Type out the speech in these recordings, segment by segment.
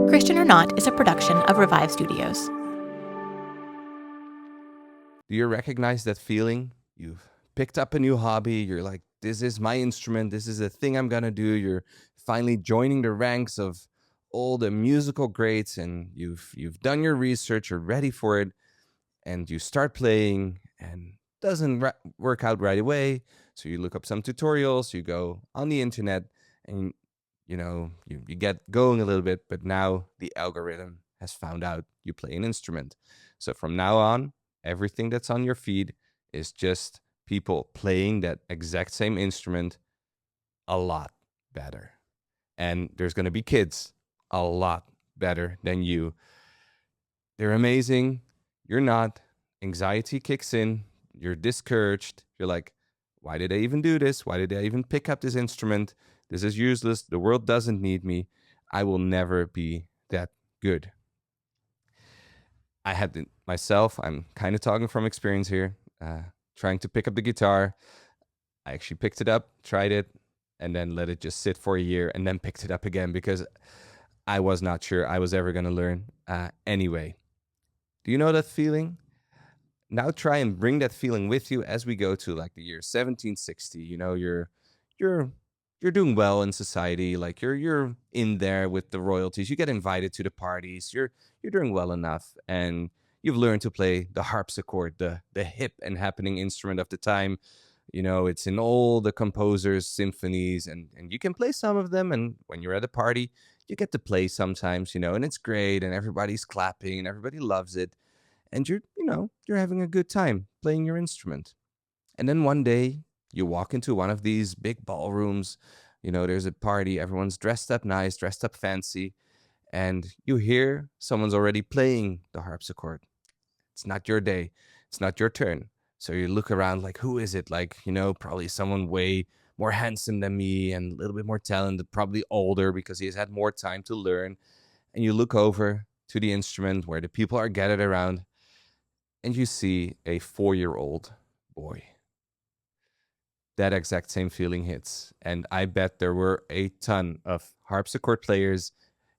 Christian or Not is a production of Revive Studios. Do you recognize that feeling? You've picked up a new hobby. You're like, this is my instrument. This is the thing I'm going to do. You're finally joining the ranks of all the musical greats, and you've done your research. You're ready for it, and you start playing, and doesn't work out right away. So you look up some tutorials. You go on the internet, and you get going a little bit. But now the algorithm has found out you play an instrument. So from now on, everything that's on your feed is just people playing that exact same instrument a lot better. And there's going to be kids a lot better than you. They're amazing. You're not. Anxiety kicks in. You're discouraged. You're like, why did I even do this? Why did I even pick up this instrument? This is useless. The world doesn't need me. I will never be that good. I had myself, I'm kind of talking from experience here, trying to pick up the guitar. I actually picked it up, tried it, and then let it just sit for a year and then picked it up again because I was not sure I was ever going to learn anyway. Do you know that feeling? Now try and bring that feeling with you as we go to like the year 1760. You're you're doing well in society, like you're in there with the royalties. You get invited to the parties. You're doing well enough, and you've learned to play the harpsichord, the hip and happening instrument of the time. It's in all the composers' symphonies, and you can play some of them. And when you're at a party, you get to play sometimes, and it's great, and everybody's clapping, and everybody loves it, and you're having a good time playing your instrument. And then one day you walk into one of these big ballrooms. There's a party, everyone's dressed up nice, dressed up fancy, and you hear someone's already playing the harpsichord. It's not your day, it's not your turn. So you look around like, who is it? Like, probably someone way more handsome than me and a little bit more talented, probably older because he has had more time to learn. And you look over to the instrument where the people are gathered around, and you see a 4-year-old boy. That exact same feeling hits. And I bet there were a ton of harpsichord players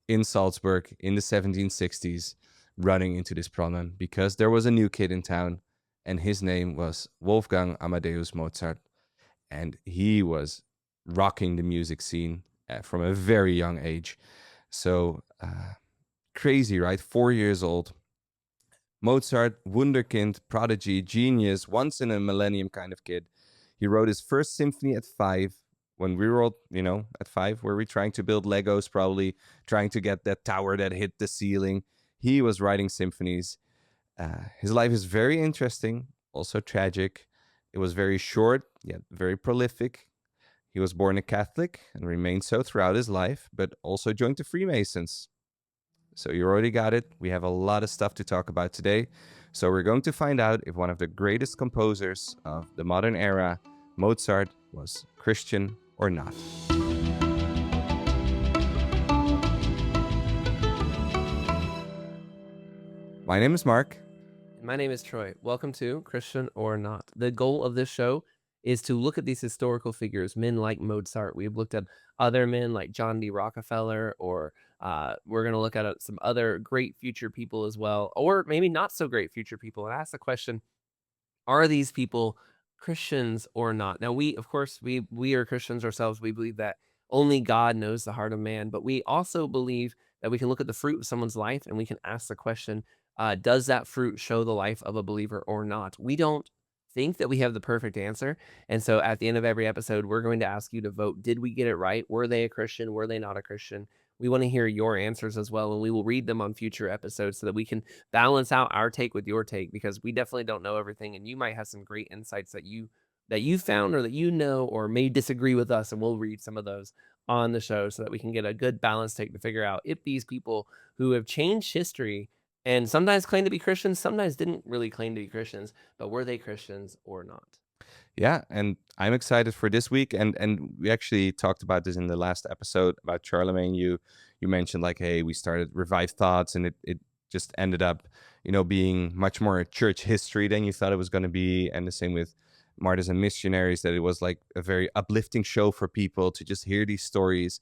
in Salzburg in the 1760s running into this problem because there was a new kid in town, and his name was Wolfgang Amadeus Mozart. And he was rocking the music scene from a very young age. So crazy, right? 4 years old. Mozart, wunderkind, prodigy, genius, once in a millennium kind of kid. He wrote his first symphony at 5. When we were all, at 5, were we trying to build Legos, probably trying to get that tower that hit the ceiling? He was writing symphonies. His life is very interesting, also tragic. It was very short, yet very prolific. He was born a Catholic and remained so throughout his life, but also joined the Freemasons. So you already got it. We have a lot of stuff to talk about today. So we're going to find out if one of the greatest composers of the modern era, Mozart, was Christian or not. My name is Mark. My name is Troy. Welcome to Christian or Not. The goal of this show is to look at these historical figures, men like Mozart. We've looked at other men like John D. Rockefeller, or we're going to look at some other great future people as well, or maybe not so great future people, and ask the question, are these people Christians or not? Now, of course, we are Christians ourselves. We believe that only God knows the heart of man, but we also believe that we can look at the fruit of someone's life and we can ask the question, does that fruit show the life of a believer or not? We don't think that we have the perfect answer. And so at the end of every episode, we're going to ask you to vote. Did we get it right? Were they a Christian? Were they not a Christian? We want to hear your answers as well, and we will read them on future episodes so that we can balance out our take with your take, because we definitely don't know everything, and you might have some great insights that you found, or that or may disagree with us, and we'll read some of those on the show so that we can get a good balance take to figure out if these people who have changed history and sometimes claim to be Christians, sometimes didn't really claim to be Christians, but were they Christians or not? Yeah, and I'm excited for this week, and we actually talked about this in the last episode about Charlemagne. You mentioned like, hey, we started Revive Thoughts, and it just ended up, being much more a church history than you thought it was going to be, and the same with Martyrs and Missionaries, that it was like a very uplifting show for people to just hear these stories.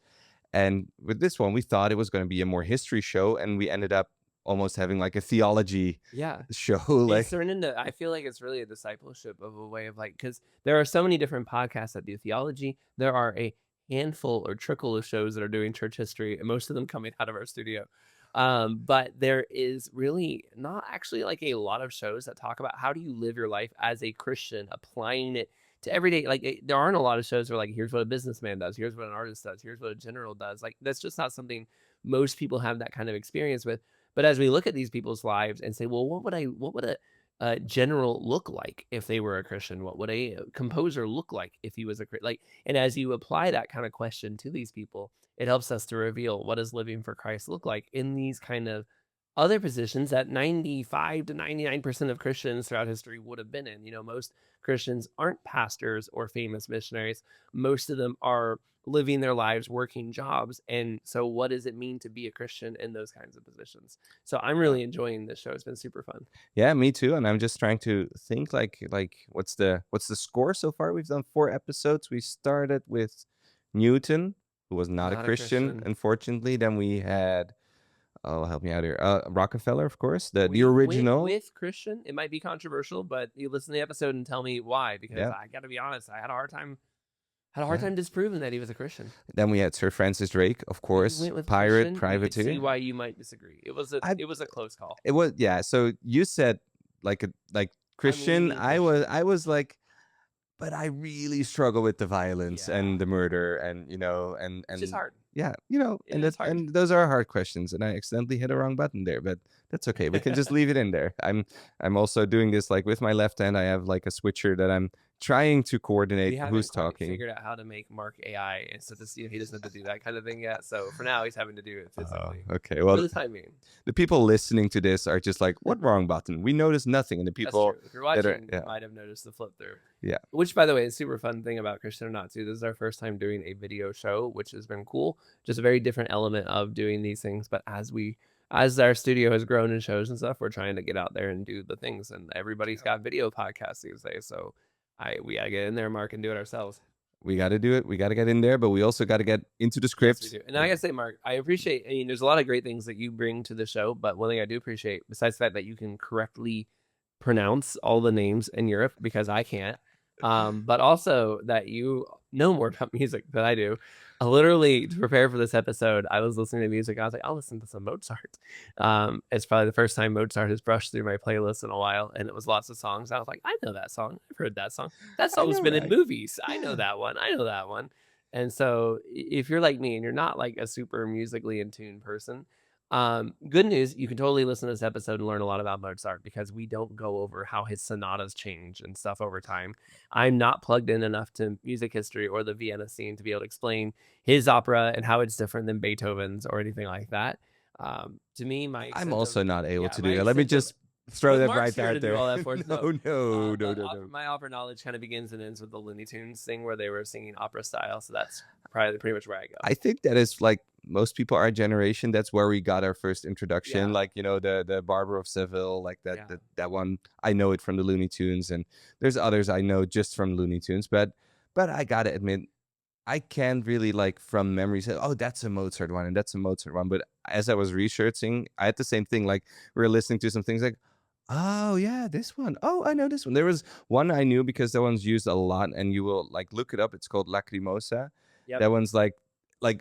And with this one, we thought it was going to be a more history show, and we ended up almost having like a theology Yeah. show. It's Like, turned into, I feel like it's really a discipleship of a way of like, because there are so many different podcasts that do theology. There are a handful or trickle of shows that are doing church history, and most of them coming out of our studio. But there is really not actually like a lot of shows that talk about how do you live your life as a Christian, applying it to everyday. Like there aren't a lot of shows where like, here's what a businessman does, here's what an artist does, here's what a general does. Like that's just not something most people have that kind of experience with. But as we look at these people's lives and say, well, what would a general look like if they were a Christian? What would a composer look like if he was a Christian? Like, and as you apply that kind of question to these people, it helps us to reveal what does living for Christ look like in these kind of other positions that 95 to 99% of Christians throughout history would have been in. You know, most Christians aren't pastors or famous missionaries. Most of them are living their lives working jobs. And so what does it mean to be a Christian in those kinds of positions? So I'm really enjoying this show. It's been super fun. yeah, me too. And I'm just trying to think like what's the score so far? We've done 4 episodes. We started with Newton, who was not a Christian, unfortunately. Then we had, oh, help me out here. Rockefeller, of course, the We original. went with Christian. It might be controversial, but you listen to the episode and tell me why, because Yeah. I got to be honest, I had a hard time Yeah. disproving that he was a Christian. Then we had Sir Francis Drake, of We course, went with pirate, Christian. You could privateer. see why you might disagree. It was a close call. It was, yeah. So you said like Christian. leaning I was like, but I really struggle with the violence Yeah. and the murder, and you know, and It's just hard. yeah, you know, It and is hard. and those are hard questions, and I accidentally hit a wrong button there, but that's okay. We can just leave it in there. I'm also doing this like with my left hand. I have like a switcher that I'm trying to coordinate We haven't who's quite talking. figured out how to make Mark AI, and so this, he doesn't have to do that kind of thing yet. So for now, he's having to do it physically. Okay, well, For the time being. the people listening to this are just like, what wrong button? We noticed nothing, and the people That's true. If you're watching, yeah. you might have noticed the flip through. Yeah. Which, by the way, is super fun thing about Christian or Not too. This is our first time doing a video show, which has been cool. Just a very different element of doing these things. But as our studio has grown and shows and stuff, we're trying to get out there and do the things. And everybody's got video podcasts these days, so we gotta get in there, Mark, and do it ourselves. We got to do it. We got to get in there, but we also got to get into the script. Yes, we do. And I gotta say, Mark, I appreciate. I mean, there's a lot of great things that you bring to the show, but one thing I do appreciate, besides the fact that you can correctly pronounce all the names in Europe, because I can't, but also that you know more about music than I do. Literally, to prepare for this episode, I was listening to music. I was like, I'll listen to some Mozart. It's probably the first time Mozart has brushed through my playlist in a while, and it was lots of songs. I was like, I know that song. I've heard that song. That song's been in movies. I know that one. I know that one. And so if you're like me and you're not like a super musically in tune person, good news, you can totally listen to this episode and learn a lot about Mozart, because we don't go over how his sonatas change and stuff over time. I'm not plugged in enough to music history or the Vienna scene to be able to explain his opera and how it's different than Beethoven's or anything like that. To me, I'm also not able to do my that. Let me extent of- just throw that Mark's right here out to do there. all that for us. No. My opera knowledge kind of begins and ends with the Looney Tunes thing where they were singing opera style. So that's probably pretty much where I go. I think that is like most people our generation. That's where we got our first introduction. Yeah. Like, you know, the Barber of Seville, like that, Yeah. that one. I know it from the Looney Tunes, and there's others I know just from Looney Tunes. But I gotta admit, I can't really like from memory say, oh, that's a Mozart one and that's a Mozart one. But as I was researching, I had the same thing. Like we were listening to some things like, oh yeah, this one. Oh, I know this one. There was one I knew because that one's used a lot, and you will like look it up. It's called Lacrimosa. Yep. That one's like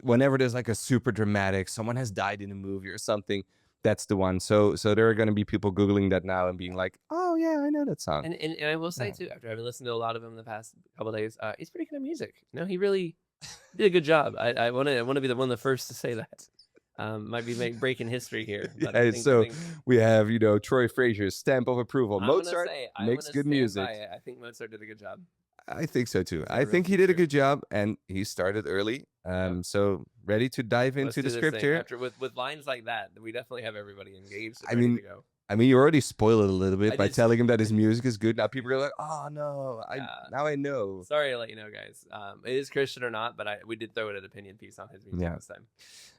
whenever there's like a super dramatic, someone has died in a movie or something, that's the one. So there are going to be people Googling that now and being like, oh yeah, I know that song. And I will say Yeah. too, after having listened to a lot of him the past couple of days, he's pretty good at music. You know, he really did a good job. I want to be one of the first to say that. Might be breaking history here. But Yeah, so we have, you know, Troy Frazier's stamp of approval. Mozart makes good music. I think Mozart did a good job. I think so too. He's got a I real think he did a future. good job, and he started early. So ready to dive Let's into do the this script thing. here. After with lines like that, we definitely have everybody engaged. I And ready mean, to go. I mean, you already spoiled it a little bit I by did. telling him that his music is good. Now people are like, "Oh no, now I know." Sorry to let you know, guys. It is Christian or not, but we did throw it an opinion piece on his music Yeah. this time.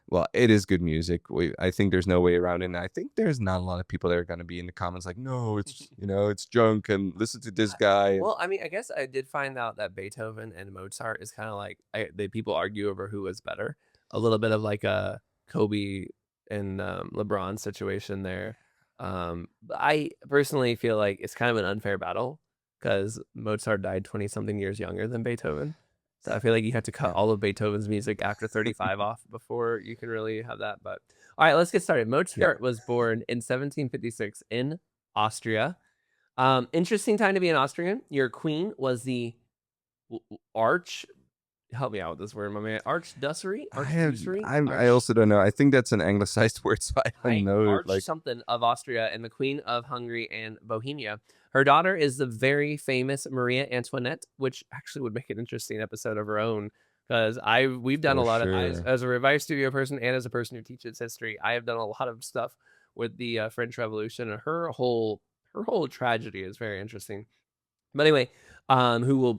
Well, it is good music. I think there's no way around it. And I think there's not a lot of people that are going to be in the comments like, "No, it's it's junk," and listen to this guy. Well, I mean, I guess I did find out that Beethoven and Mozart is kind of like people argue over who was better. a little bit of like a Kobe and LeBron situation there. But I personally feel like it's kind of an unfair battle because Mozart died 20 something years younger than Beethoven. So I feel like you have to cut Yeah. all of Beethoven's music after 35 off before you can really have that. But all right, let's get started. Mozart was born in 1756 in Austria. Interesting time to be an Austrian. Your queen was the arch. Help me out with this word, my man. Archducery. I also don't know. I think that's an anglicized word, so I don't know. Arch something of Austria and the Queen of Hungary and Bohemia. Her daughter is the very famous Maria Antoinette, which actually would make an interesting episode of her own. Because we've done a lot of as a Revive Studio person and as a person who teaches history, I have done a lot of stuff with the French Revolution, and her whole tragedy is very interesting. But anyway,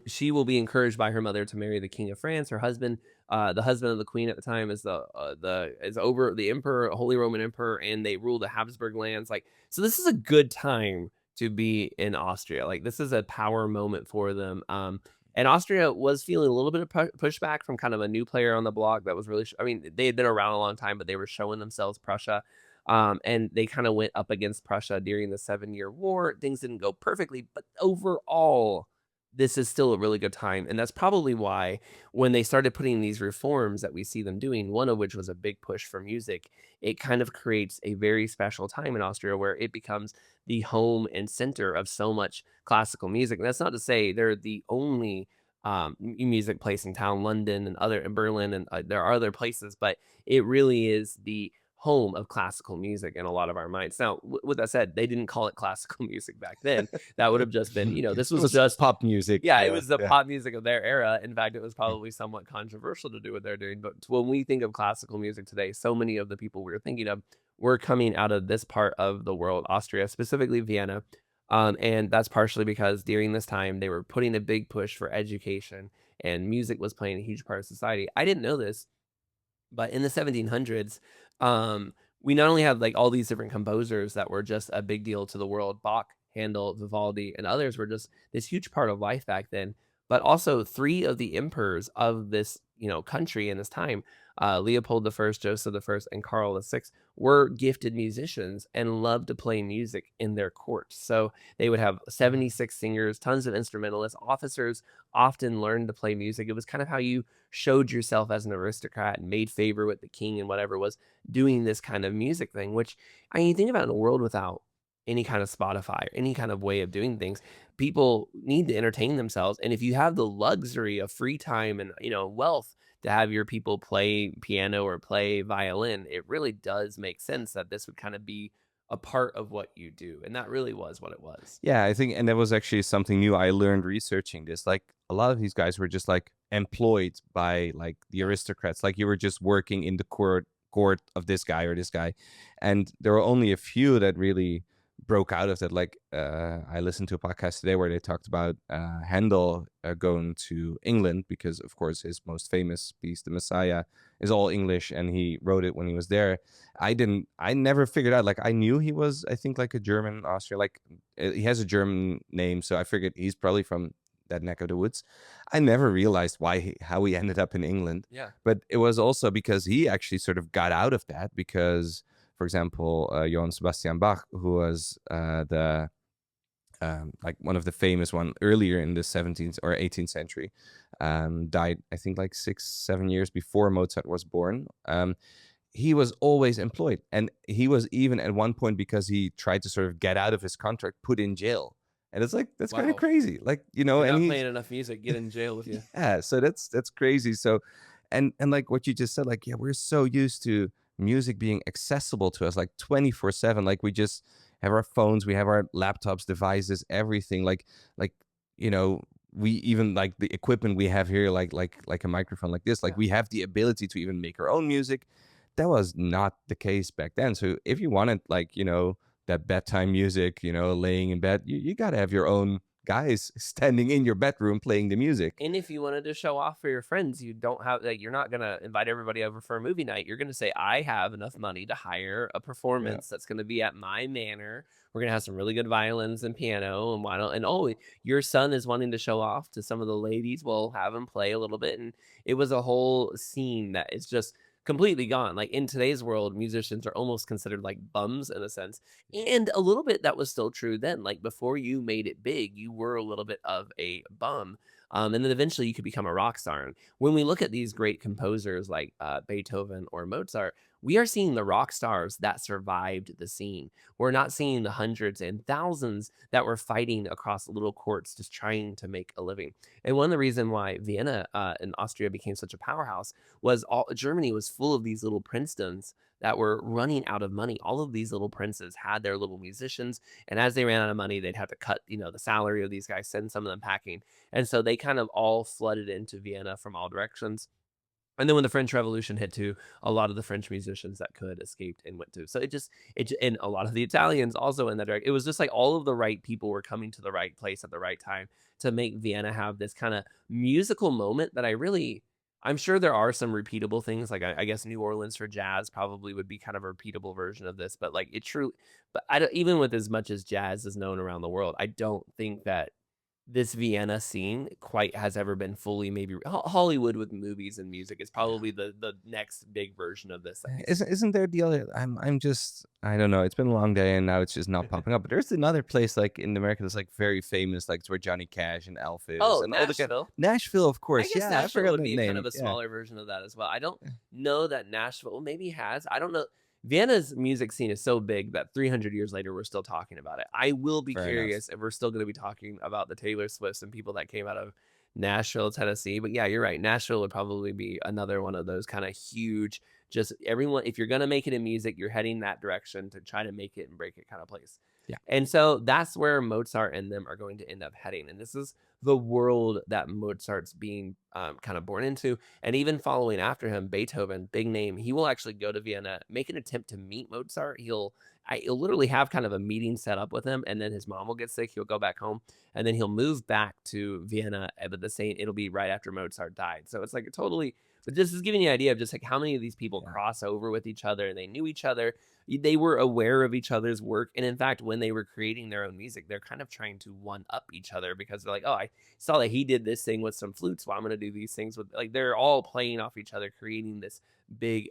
she will be encouraged by her mother to marry the King of France. Her husband, the husband of the Queen at the time, is over the Emperor, Holy Roman Emperor, and they rule the Habsburg lands. Like, so this is a good time to be in Austria. Like, this is a power moment for them. And Austria was feeling a little bit of pushback from kind of a new player on the block that was really. I mean, they had been around a long time, but they were showing themselves Prussia. And they kind of went up against Prussia during the 7-Year War. Things didn't go perfectly, but overall, this is still a really good time. And that's probably why when they started putting these reforms that we see them doing, one of which was a big push for music, it kind of creates a very special time in Austria where it becomes the home and center of so much classical music. And that's not to say they're the only music place in town. London and Berlin, and there are other places, but it really is the home of classical music in a lot of our minds. Now, with that said, they didn't call it classical music back then. That would have just been, this was just pop music. Yeah, it was the pop music of their era. In fact, it was probably somewhat controversial to do what they're doing. But when we think of classical music today, so many of the people we're thinking of were coming out of this part of the world, Austria, specifically Vienna. And that's partially because during this time, they were putting a big push for education, and music was playing a huge part of society. I didn't know this, but in the 1700s, we not only had like all these different composers that were just a big deal to the world. Bach, Handel, Vivaldi, and others were just this huge part of life back then. But also 3 of the emperors of this, country in this time, Leopold I, Joseph I, and Karl VI, were gifted musicians and loved to play music in their court. So they would have 76 singers, tons of instrumentalists. Officers often learned to play music. It was kind of how you showed yourself as an aristocrat and made favor with the king and whatever, was doing this kind of music thing, which, I mean, you think about in a world without any kind of Spotify or any kind of way of doing things, people need to entertain themselves. And if you have the luxury of free time and, wealth to have your people play piano or play violin, it really does make sense that this would kind of be a part of what you do. And that really was what it was. Yeah, I think, and that was actually something new I learned researching this. Like, a lot of these guys were just like employed by like the aristocrats. Like, you were just working in the court of this guy or this guy. And there were only a few that really broke out of that. Like, I listened to a podcast today where they talked about Handel going to England because, of course, his most famous piece, The Messiah, is all English, and he wrote it when he was there. I never figured out. Like, I knew he was, I think, like a German Austrian. Like, he has a German name, so I figured he's probably from that neck of the woods. I never realized how he ended up in England. Yeah. But it was also because he actually sort of got out of that because, for example, Johann Sebastian Bach, who was like one of the famous one earlier in the 17th or 18th century, died, I think, like 6-7 years before Mozart was born. He was always employed, and he was even at one point, because he tried to sort of get out of his contract, put in jail. And it's like, that's kind of crazy. Like, You're and not playing enough music, get in jail with you. Yeah, so that's crazy. So, and like what you just said, like, yeah, we're so used to music being accessible to us like 24/7. Like, we just have our phones, we have our laptops, devices, everything. Like we even, like, the equipment we have here, like a microphone like this, like, we have the ability to even make our own music. That was not the case back then. So if you wanted, like, that bedtime music, laying in bed, you got to have your own guys standing in your bedroom playing the music. And if you wanted to show off for your friends, you don't have, like, you're not going to invite everybody over for a movie night. You're going to say, I have enough money to hire a performance that's going to be at my manor. We're going to have some really good violins and piano, and your son is wanting to show off to some of the ladies. We'll have him play a little bit. And it was a whole scene that is just completely gone. Like in today's world, musicians are almost considered like bums in a sense. And a little bit that was still true then. Like before you made it big, you were a little bit of a bum. And then eventually you could become a rock star. And when we look at these great composers like Beethoven or Mozart, we are seeing the rock stars that survived the scene. We're not seeing the hundreds and thousands that were fighting across little courts just trying to make a living. And one of the reasons why Vienna in Austria became such a powerhouse was all Germany was full of these little princedoms that were running out of money. All of these little princes had their little musicians, and as they ran out of money, they'd have to cut, the salary of these guys, send some of them packing. And so they kind of all flooded into Vienna from all directions. And then when the French Revolution hit too, a lot of the French musicians that could escaped and went to. So and a lot of the Italians also in that direction. It was just like all of the right people were coming to the right place at the right time to make Vienna have this kind of musical moment that I'm sure there are some repeatable things. Like I guess New Orleans for jazz probably would be kind of a repeatable version of this, but but I don't, even with as much as jazz is known around the world, I don't think that this Vienna scene quite has ever been fully maybe Hollywood with movies and music is probably the next big version of this, I think. Isn't there the other? I'm just I don't know. It's been a long day and now it's just not popping up. But there's another place like in America that's like very famous, like it's where Johnny Cash and Elf is, Oh, and all the guys. Nashville. Nashville, of I course. guess Yeah, I Nashville forgot would the be kind name. of a Yeah. smaller version of that as well. I don't know that Nashville maybe has. I don't know. Vienna's music scene is so big that 300 years later, we're still talking about it. I will be Fair enough. curious if we're still going to be talking about the Taylor Swifts and people that came out of Nashville, Tennessee. But yeah, you're right. Nashville would probably be another one of those kind of huge, just everyone, if you're going to make it in music, you're heading that direction to try to make it and break it kind of place. Yeah. And so that's where Mozart and them are going to end up heading. And this is the world that Mozart's being kind of born into. And even following after him, Beethoven, big name, he will actually go to Vienna, make an attempt to meet Mozart. He'll literally have kind of a meeting set up with him, and then his mom will get sick. He'll go back home, and then he'll move back to Vienna. But the same, it'll be right after Mozart died. So it's like a totally. But this is giving you an idea of just like how many of these people cross over with each other, and they knew each other. They were aware of each other's work, and in fact, when they were creating their own music, they're kind of trying to one up each other because they're like, "Oh, I saw that he did this thing with some flutes, well, I'm going to do these things with." Like they're all playing off each other, creating this big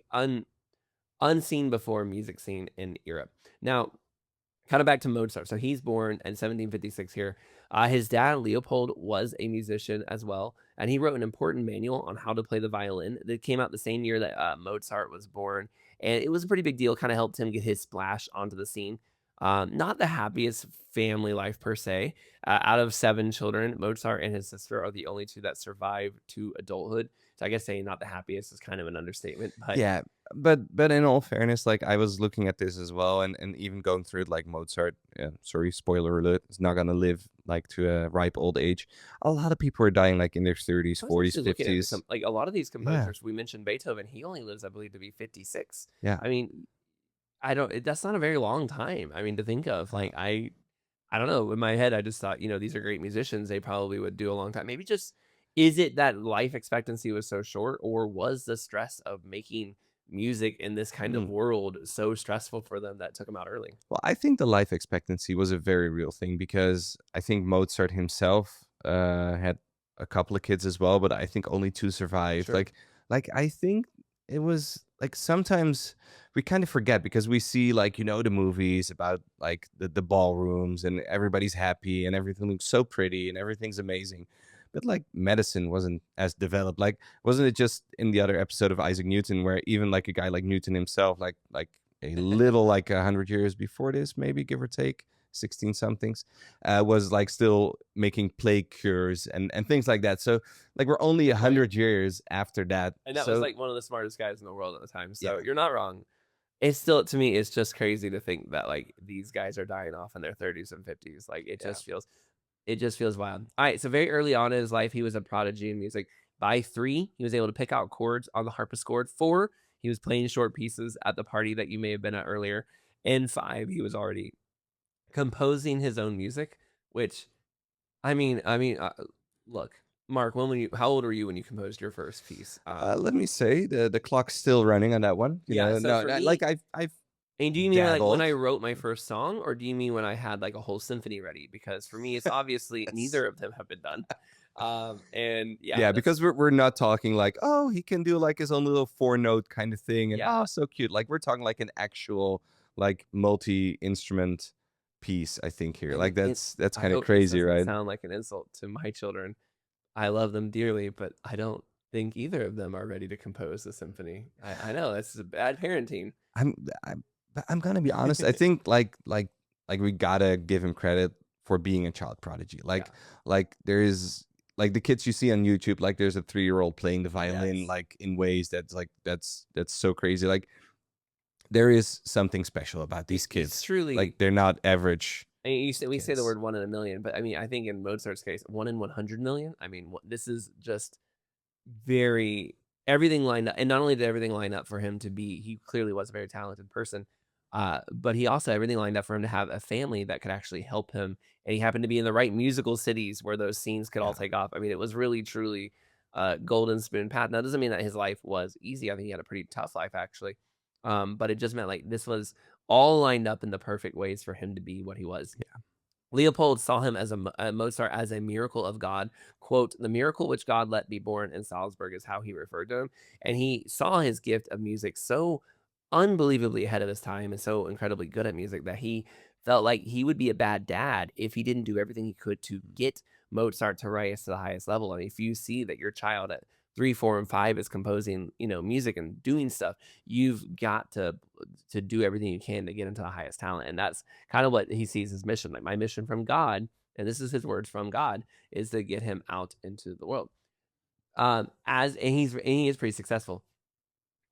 unseen before music scene in Europe. Now, kind of back to Mozart. So he's born in 1756 here. His dad, Leopold, was a musician as well, and he wrote an important manual on how to play the violin that came out the same year that Mozart was born. And it was a pretty big deal, kind of helped him get his splash onto the scene. Not the happiest family life per se. Out of 7 children, Mozart and his sister are the only 2 that survived to adulthood. So I guess saying not the happiest is kind of an understatement. But Yeah, but in all fairness, like I was looking at this as well, and even going through it, like Mozart. Sorry, spoiler alert, is not gonna live like to a ripe old age. A lot of people are dying like in their 30s, I was 40s, actually looking at 50s. like a lot of these Yeah, composers. We mentioned Beethoven; he only lives, I believe, to be 56. yeah. I mean, I don't. That's not a very long time. I mean, to think of. Like I don't know. In my head, I just thought, these are great musicians. They probably would do a long time. Maybe just is it that life expectancy was so short, or was the stress of making music in this kind of Hmm. world so stressful for them that took them out early? Well, I think the life expectancy was a very real thing because I think Mozart himself had a couple of kids as well, but I think only 2 survived. Sure. Like I think it was like sometimes we kind of forget because we see like the movies about like the ballrooms and everybody's happy and everything looks so pretty and everything's amazing. But like medicine wasn't as developed. Like wasn't it just in the other episode of Isaac Newton where even like a guy like Newton himself, like a little like 100 years before this, maybe give or take, 16 somethings, was like still making plague cures and things like that. So like we're only a Right. 100 years after that. And that was So like one of the smartest guys in the world at the time. So yeah, you're not wrong. It's still, to me, it's just crazy to think that like these guys are dying off in their 30s and 50s. Like yeah. it just feels wild. All right, so very early on in his life, he was a prodigy in music. By 3, he was able to pick out chords on the harpsichord. 4, he was playing short pieces at the party that you may have been at earlier. And 5, he was already composing his own music. Which, look, Mark, how old were you when you composed your first piece? Let me say the clock's still running on that one. Yeah. So No, for me, like I've and do you mean like when I dabbled. wrote my first song, or do you mean when I had like a whole symphony ready? Because for me, it's obviously That's neither of them have been done. And yeah, Yeah, that's because we're not talking like, oh, he can do like his own little 4-note kind of thing, and yeah. oh, so cute. Like we're talking like an actual like multi-instrument piece, I think here. Like And that's I kind of hope this crazy, doesn't right? sound like an insult to my children. I love them dearly, but I don't think either of them are ready to compose a symphony. I know this is a bad parenting. I'm I'm I'm gonna be honest. I think like we gotta give him credit for being a child prodigy. Yeah. Like there is like the kids you see on YouTube. Like there's a 3-year-old playing the violin Yes. like in ways that's like that's so crazy. Like there is something special about these It's kids. truly. Like they're not average I mean, we say the kids. word 1 in a million, but I mean, I think in Mozart's case, 1 in 100 million. I mean, this is just very everything lined up, and not only did everything line up for him to be, he clearly was a very talented person, but he also everything lined up for him to have a family that could actually help him, and he happened to be in the right musical cities where those scenes could all Yeah. take off. I mean, it was really truly a golden spoon path. Now, that doesn't mean that his life was easy. I think he had a pretty tough life actually, but it just meant like this was all lined up in the perfect ways for him to be what he was. Leopold saw him as Mozart as a miracle of God. Quote, the miracle which God let be born in Salzburg is how he referred to him. And he saw his gift of music so unbelievably ahead of his time and so incredibly good at music that he felt like he would be a bad dad if he didn't do everything he could to get Mozart to rise to the highest level. I mean, if you see that your child at 3, 4, and 5 is composing, music and doing stuff, you've got to do everything you can to get into the highest talent. And that's kind of what he sees his mission. Like my mission from God, and this is his words from God, is to get him out into the world. He is pretty successful.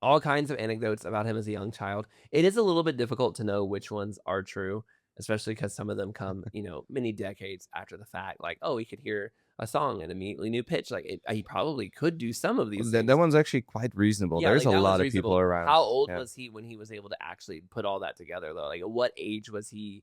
All kinds of anecdotes about him as a young child. It is a little bit difficult to know which ones are true, especially because some of them come, many decades after the fact. Like, oh, he could hear a song and immediately knew pitch. Like, he probably could do some of these That things. one's actually quite reasonable. Yeah, There's like a that one's lot of people reasonable. around. How old Yeah. was he when he was able to actually put all that together, though? Like, at what age was he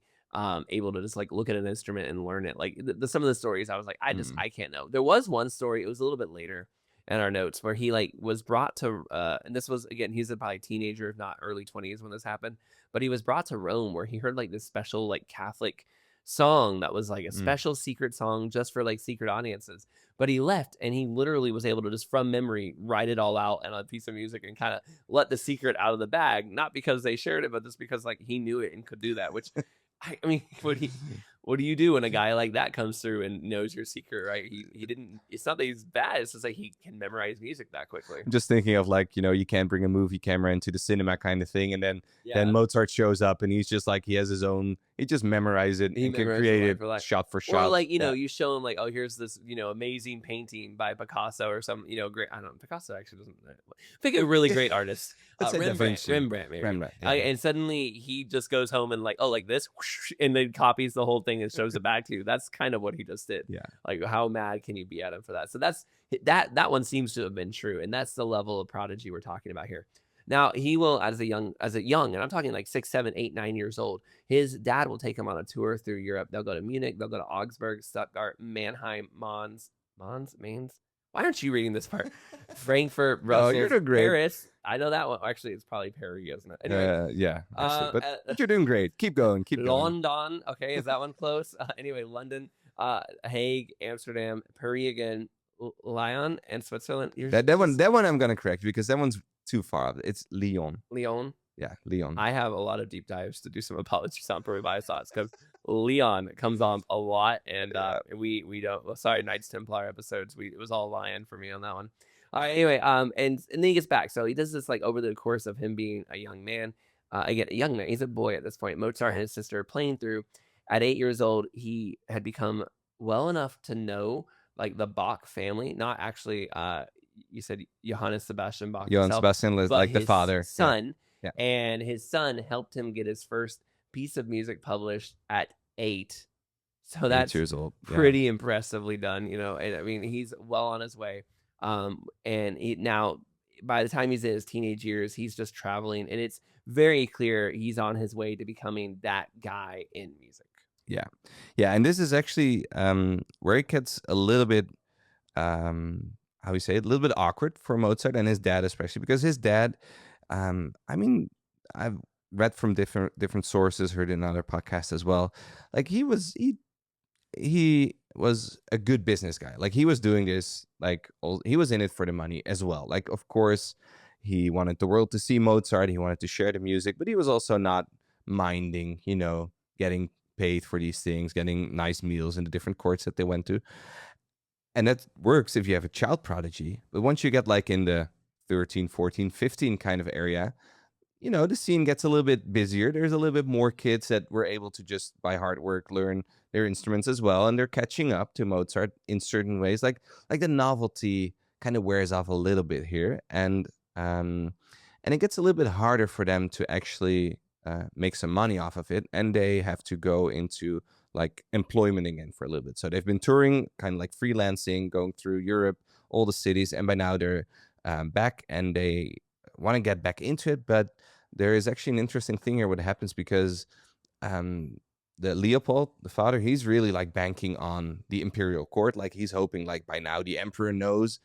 able to just like look at an instrument and learn it? Like some of the stories, I was like, I can't know. There was one story. It was a little bit later in our notes where he like was brought to, and this was again, he's a probably teenager, if not early 20s when this happened. But he was brought to Rome where he heard like this special like Catholic song that was like a special secret song just for like secret audiences. But he left and he literally was able to just from memory write it all out on a piece of music and kind of let the secret out of the bag, not because they shared it, but just because like he knew it and could do that, which I mean, what do you do when a guy like that comes through and knows your secret, right? He didn't, it's not that he's bad, it's just like he can memorize music that quickly. I'm just thinking of like, you can't bring a movie camera into the cinema kind of thing, and then Yeah. Mozart shows up and he's just like he has his own, he just memorized it He and can memorized create it it for life. shot for Or shot. like, you show him like, oh, here's this, amazing painting by Picasso or some, great, I don't know, Picasso actually doesn't, pick a really great artist. Let's say Da Vinci. Rembrandt, maybe. Rembrandt, yeah. And suddenly he just goes home and like, oh, like this, whoosh, and then copies the whole thing and shows it back to you. That's kind of what he just did. Yeah. Like, how mad can you be at him for that? So that one seems to have been true, and that's the level of prodigy we're talking about here. Now he will, as a young, and I'm talking like 6, 7, 8, 9 years old. His dad will take him on a tour through Europe. They'll go to Munich, they'll go to Augsburg, Stuttgart, Mannheim, Mainz. Why aren't you reading this part? Frankfurt, Brussels, you're doing great. Paris. I know that one. Actually, it's probably Paris, isn't it? Anyway, Yeah, actually, but you're doing great. Keep going. London. Okay, is that one close? Anyway, London, Hague, Amsterdam, Paris again, Lyon, and Switzerland. That one I'm gonna correct because that one's too far. It's Lyon. Lyon. Yeah, Lyon. I have a lot of deep dives to do some apologies on Peru bias thoughts because Leon comes on a lot, and we don't. Well, sorry, Knights Templar episodes. It was all Lion for me on that one. All right, anyway, and then he gets back. So he does this like over the course of him being a young man. Again, a young man. He's a boy at this point. Mozart and his sister are playing through. At 8 years old, he had become well enough to know like the Bach family. Not actually. You said Johannes Sebastian Bach. Johann himself, Sebastian is but like the his father. son. Yeah. And his son helped him get his first piece of music published at 8. So that's 8 years old. pretty impressively done, and I mean, he's well on his way. And now by the time he's in his teenage years, he's just traveling, and it's very clear he's on his way to becoming that guy in music. Yeah. And this is actually where it gets a little bit, how we say it, a little bit awkward for Mozart and his dad, especially because his dad, I mean, I've read from different sources, heard in other podcasts as well. Like he was a good business guy. Like he was doing this, like he was in it for the money as well. Like of course, he wanted the world to see Mozart. He wanted to share the music, but he was also not minding, getting paid for these things, getting nice meals in the different courts that they went to. And that works if you have a child prodigy. But once you get like in the 13, 14, 15 kind of area, the scene gets a little bit busier. There's a little bit more kids that were able to just by hard work learn their instruments as well, and they're catching up to Mozart in certain ways. Like the novelty kind of wears off a little bit here, and it gets a little bit harder for them to actually make some money off of it, and they have to go into like employment again for a little bit. So they've been touring, kind of like freelancing, going through Europe, all the cities, and by now they're back and they want to get back into it. But there is actually an interesting thing here what happens because the Leopold, the father, he's really like banking on the imperial court. Like he's hoping like by now the emperor knows,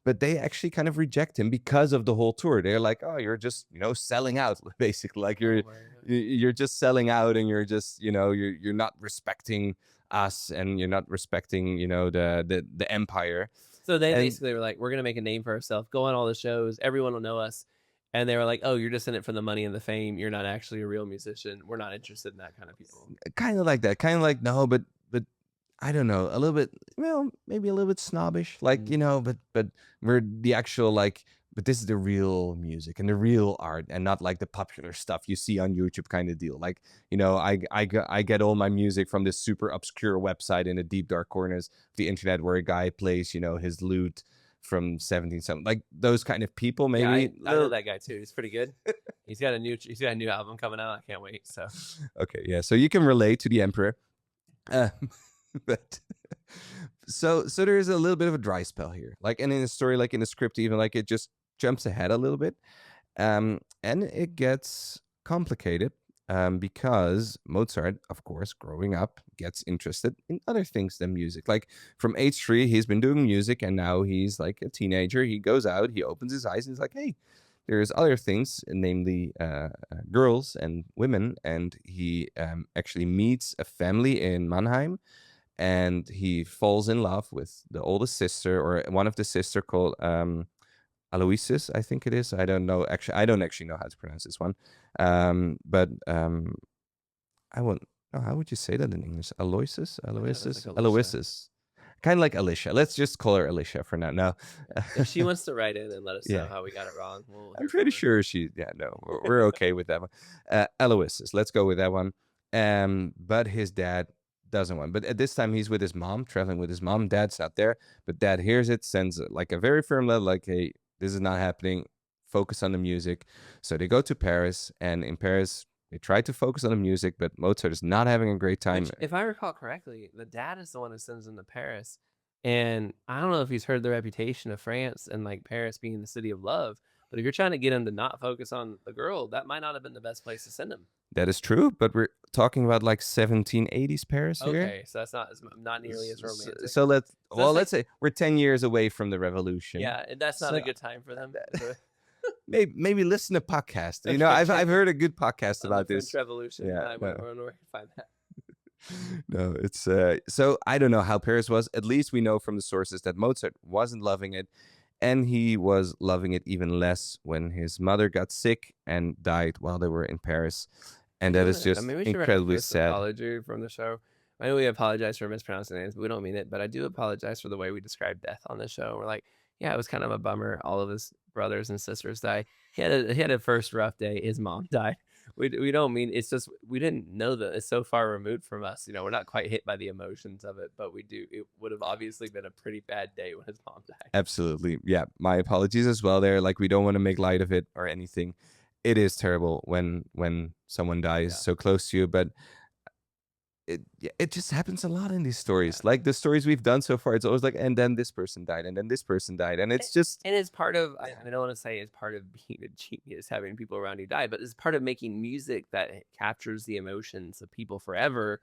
but they actually kind of reject him because of the whole tour. They're like, oh, you're just selling out basically. Like you're just selling out, and you're just you're not respecting us, and you're not respecting the empire. So they basically were like, we're gonna make a name for ourselves, go on all the shows, everyone will know us. And they were like, oh, you're just in it for the money and the fame. You're not actually a real musician. We're not interested in that kind of people. Kind of like that. Kind of like, no, but I don't know, a little bit, maybe a little bit snobbish, like, but we're the actual, like, but this is the real music and the real art, and not like the popular stuff you see on YouTube kind of deal. Like, I get all my music from this super obscure website in the deep dark corners of the internet where a guy plays, his lute from 17 something, like those kind of people. Maybe I know that guy too. He's pretty good. he's got a new album coming out. I can't wait. So okay, yeah, so you can relate to the emperor. But so there's a little bit of a dry spell here, like, and in the story, like in the script, even like it just jumps ahead a little bit, and it gets complicated, because Mozart, of course, growing up, gets interested in other things than music. Like from age 3, he's been doing music, and now he's like a teenager. He goes out, he opens his eyes, and he's like, hey, there's other things, namely girls and women, and he actually meets a family in Mannheim, and he falls in love with the oldest sister, or one of the sister, called Aloysius, I think it is. I don't know. Actually, I don't actually know how to pronounce this one. But I won't. Oh, how would you say that in English? Aloysius? Aloysius? like Aloysius. Kind of like Alicia. Let's just call her Alicia for now. No. if she wants to write in and let us know how we got it wrong, I'm pretty sure we're okay with that one. Aloysius. Let's go with that one. But his dad doesn't want. But at this time, he's with his mom, traveling with his mom. Dad's not there, but dad hears it, sends like a very firm letter, like, hey, this is not happening. Focus on the music. So they go to Paris, and in Paris, they try to focus on the music, but Mozart is not having a great time. Which, if I recall correctly, the dad is the one who sends him to Paris. And I don't know if he's heard the reputation of France and like Paris being the city of love, but if you're trying to get him to not focus on the girl, that might not have been the best place to send him. That is true, but we're talking about like 1780s Paris here. Okay, so that's not nearly as romantic. So let's say we're 10 years away from the revolution. Yeah, and that's not a good time for them. maybe listen to podcast. I've heard a good podcast about this. French Revolution. Yeah, I wonder where I can find that. No, it's so I don't know how Paris was. At least we know from the sources that Mozart wasn't loving it, and he was loving it even less when his mother got sick and died while they were in Paris. And that is just incredibly sad. Apology from the show. I know we apologize for mispronouncing names, but we don't mean it. But I do apologize for the way we describe death on this show. We're like, yeah, it was kind of a bummer. All of his brothers and sisters died. He had a first rough day. His mom died. We don't mean, it's just we didn't know that it's so far removed from us. We're not quite hit by the emotions of it, but we do. It would have obviously been a pretty bad day when his mom died. Absolutely, yeah. My apologies as well. There, like, we don't want to make light of it or anything. It is terrible when someone dies so close to you, but it just happens a lot in these stories. Like the stories we've done so far, it's always like, and then this person died, and then this person died, and it's just. And it's part of. I don't want to say it's part of being a genius, having people around you die, but it's part of making music that captures the emotions of people forever.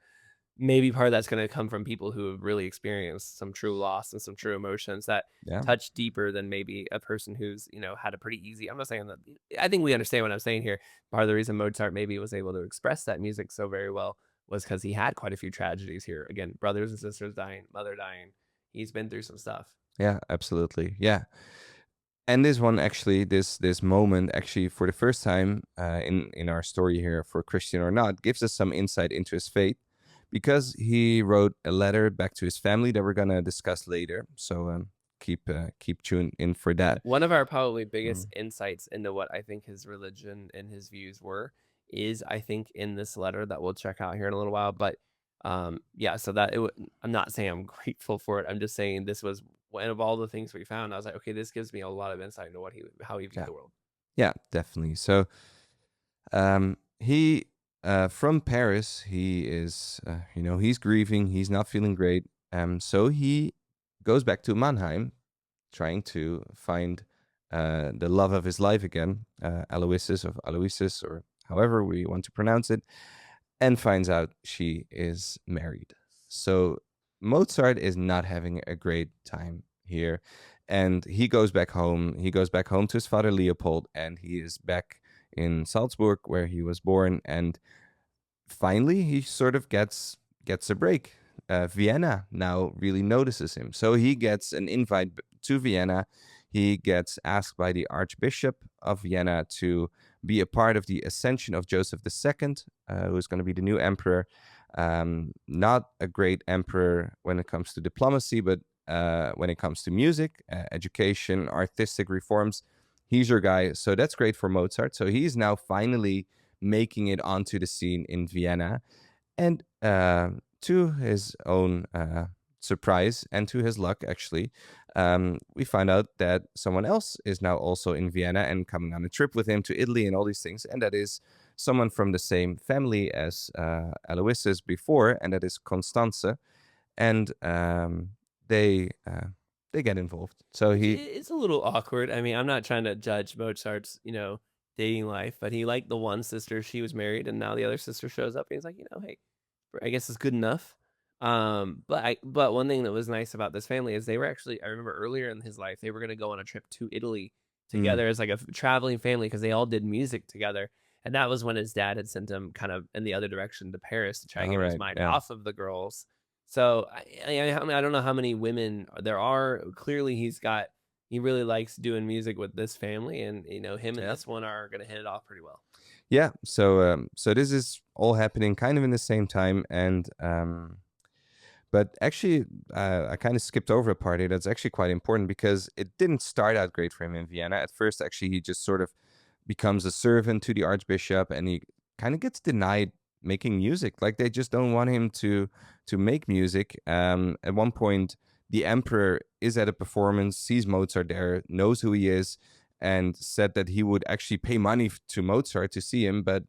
Maybe part of that's going to come from people who have really experienced some true loss and some true emotions that touch deeper than maybe a person who's, had a pretty easy. I'm not saying that. I think we understand what I'm saying here. Part of the reason Mozart maybe was able to express that music so very well was because he had quite a few tragedies here. Again, brothers and sisters dying, mother dying. He's been through some stuff. Yeah, absolutely. Yeah. And this one actually, this moment actually, for the first time in our story here, for Christian or Not, gives us some insight into his faith, because he wrote a letter back to his family that we're gonna discuss later. So keep tuned in for that. One of our probably biggest Mm. insights into what I think his religion and his views were is, I think, in this letter that we'll check out here in a little while. But yeah, so I'm not saying I'm grateful for it. I'm just saying this was one of all the things we found. I was like, okay, this gives me a lot of insight into how he viewed Yeah, the world. yeah, definitely. So he from Paris, he is he's grieving, he's not feeling great. So he goes back to Mannheim, trying to find the love of his life again, Aloysius, or however we want to pronounce it, and finds out she is married. So Mozart is not having a great time here, and he goes back home. He goes back home to his father Leopold, and he is back in Salzburg, where he was born. And finally, he sort of gets a break. Vienna now really notices him, so he gets an invite to Vienna. He gets asked by the Archbishop of Vienna to be a part of the ascension of Joseph II, who's going to be the new emperor. Not a great emperor when it comes to diplomacy, but when it comes to music, education, artistic reforms, he's your guy. So that's great for Mozart. So he's now finally making it onto the scene in Vienna. And to his own surprise and to his luck, actually, we find out that someone else is now also in Vienna and coming on a trip with him to Italy and all these things. And that is someone from the same family as Aloysius before, and that is Constanze. And they get involved. So It's a little awkward. I mean, I'm not trying to judge Mozart's, dating life, but he liked the one sister. She was married, and now the other sister shows up, and he's like, hey, I guess it's good enough. But one thing that was nice about this family is they were actually, I remember earlier in his life, they were going to go on a trip to Italy Mm. together as like a traveling family because they all did music together. And that was when his dad had sent him kind of in the other direction to Paris to try and All get his right, mind yeah. off of the girls. So I don't know how many women there are. Clearly, he really likes doing music with this family, and him and Yeah. this one are gonna hit it off pretty well. Yeah, so this is all happening kind of in the same time, and but actually, I kind of skipped over a part here that's actually quite important, because it didn't start out great for him in Vienna. At first, actually, he just sort of becomes a servant to the archbishop, and he kind of gets denied making music. Like, they just don't want him to make music. At one point, the emperor is at a performance, sees Mozart there, knows who he is, and said that he would actually pay money to Mozart to see him, but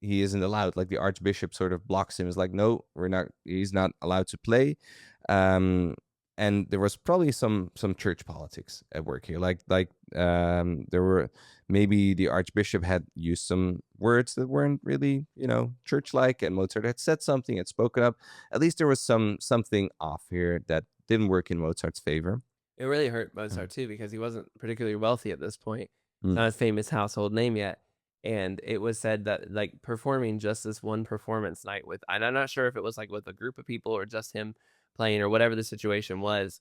he isn't allowed. Like, the archbishop sort of blocks him. Is like, no, we're not. He's not allowed to play. Um, and there was probably some church politics at work here. There were, maybe the archbishop had used some words that weren't really church-like, and Mozart had said something, had spoken up. At least there was something off here that didn't work in Mozart's favor. It really hurt Mm. Mozart too because he wasn't particularly wealthy at this point. Mm. Not a famous household name yet. And it was said that like performing just this one performance night and I'm not sure if it was like with a group of people or just him playing or whatever the situation was,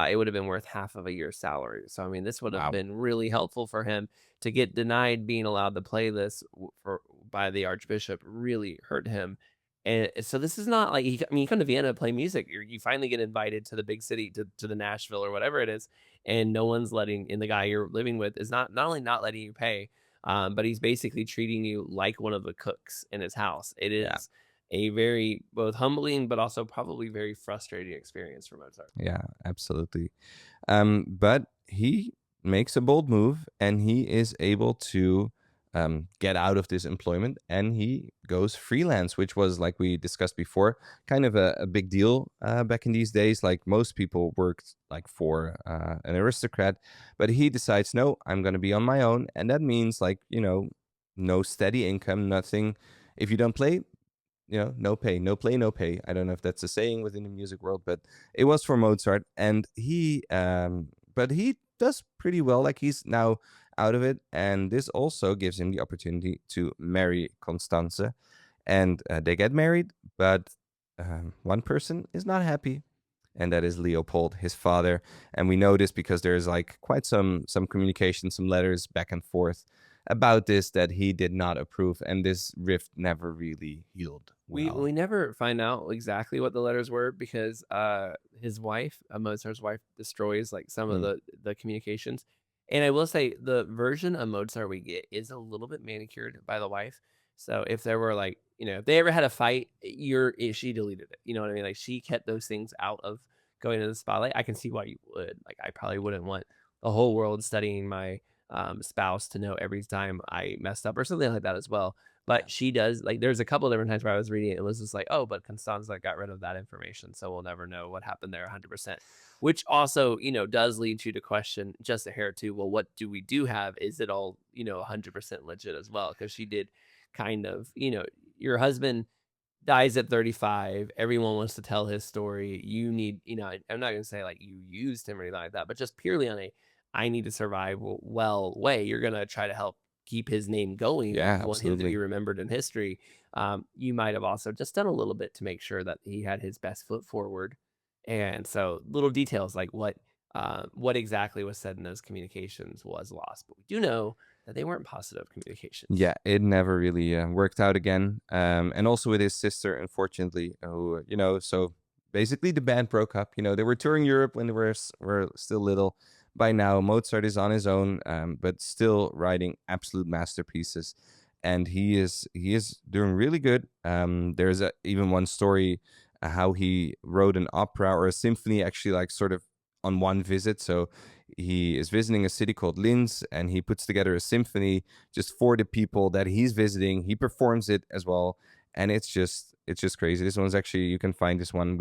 it would have been worth half of a year's salary. So I mean, this would have Wow. been really helpful for him to get denied being allowed to play this by the archbishop. Really hurt him. And so this is not like you come to Vienna to play music. You finally get invited to the big city, to the Nashville or whatever it is, and no one's letting. And the guy you're living with is not only not letting you pay, but he's basically treating you like one of the cooks in his house. It Yeah. is a very both humbling but also probably very frustrating experience for Mozart. Yeah, absolutely. But he makes a bold move, and he is able to get out of this employment, and he goes freelance, which was, like we discussed before, kind of a big deal back in these days. Like, most people worked like for an aristocrat, but he decides, no, I'm going to be on my own. And that means, like, no steady income, nothing. If you don't play, no pay, no play, no pay. I don't know if that's a saying within the music world, but it was for Mozart. And but he does pretty well. Like, he's now out of it, and this also gives him the opportunity to marry Constanze. and they get married, but one person is not happy, and that is Leopold, his father. And we know this because there's like quite some communication, some letters back and forth about this that he did not approve, and this rift never really healed We well. never find out exactly what the letters were because his wife, Mozart's wife, destroys like some of Mm. the communications. And I will say the version of Mozart we get is a little bit manicured by the wife. So if there were like, if they ever had a fight, she deleted it. You know what I mean? Like she kept those things out of going into the spotlight. I can see why you would. Like I probably wouldn't want the whole world studying my spouse to know every time I messed up or something like that as well. Yeah. But she does, like, there's a couple different times where I was reading it, it was just like, oh, but Constanza got rid of that information, so we'll never know what happened there 100%. Which also, does lead you to question just a hair too. Well, what do we do have? Is it all, 100% legit as well? Because she did kind of, your husband dies at 35. Everyone wants to tell his story. You need, I'm not going to say like you used him or anything like that, but just purely on a I need to survive well way, you're going to try to help keep his name going. Yeah, You want him to be absolutely. remembered in history. You might have also just done a little bit to make sure that he had his best foot forward. And so little details like what exactly was said in those communications was lost. But we do know that they weren't positive communications. Yeah, it never really worked out again. And also with his sister, unfortunately, who, so basically the band broke up. They were touring Europe when they were still little. By now, Mozart is on his own, but still writing absolute masterpieces. And he is doing really good. There's even one story how he wrote an opera or a symphony, actually, like sort of on one visit. So he is visiting a city called Linz, and he puts together a symphony just for the people that he's visiting. He performs it as well, and it's just crazy. This one's actually, you can find this one.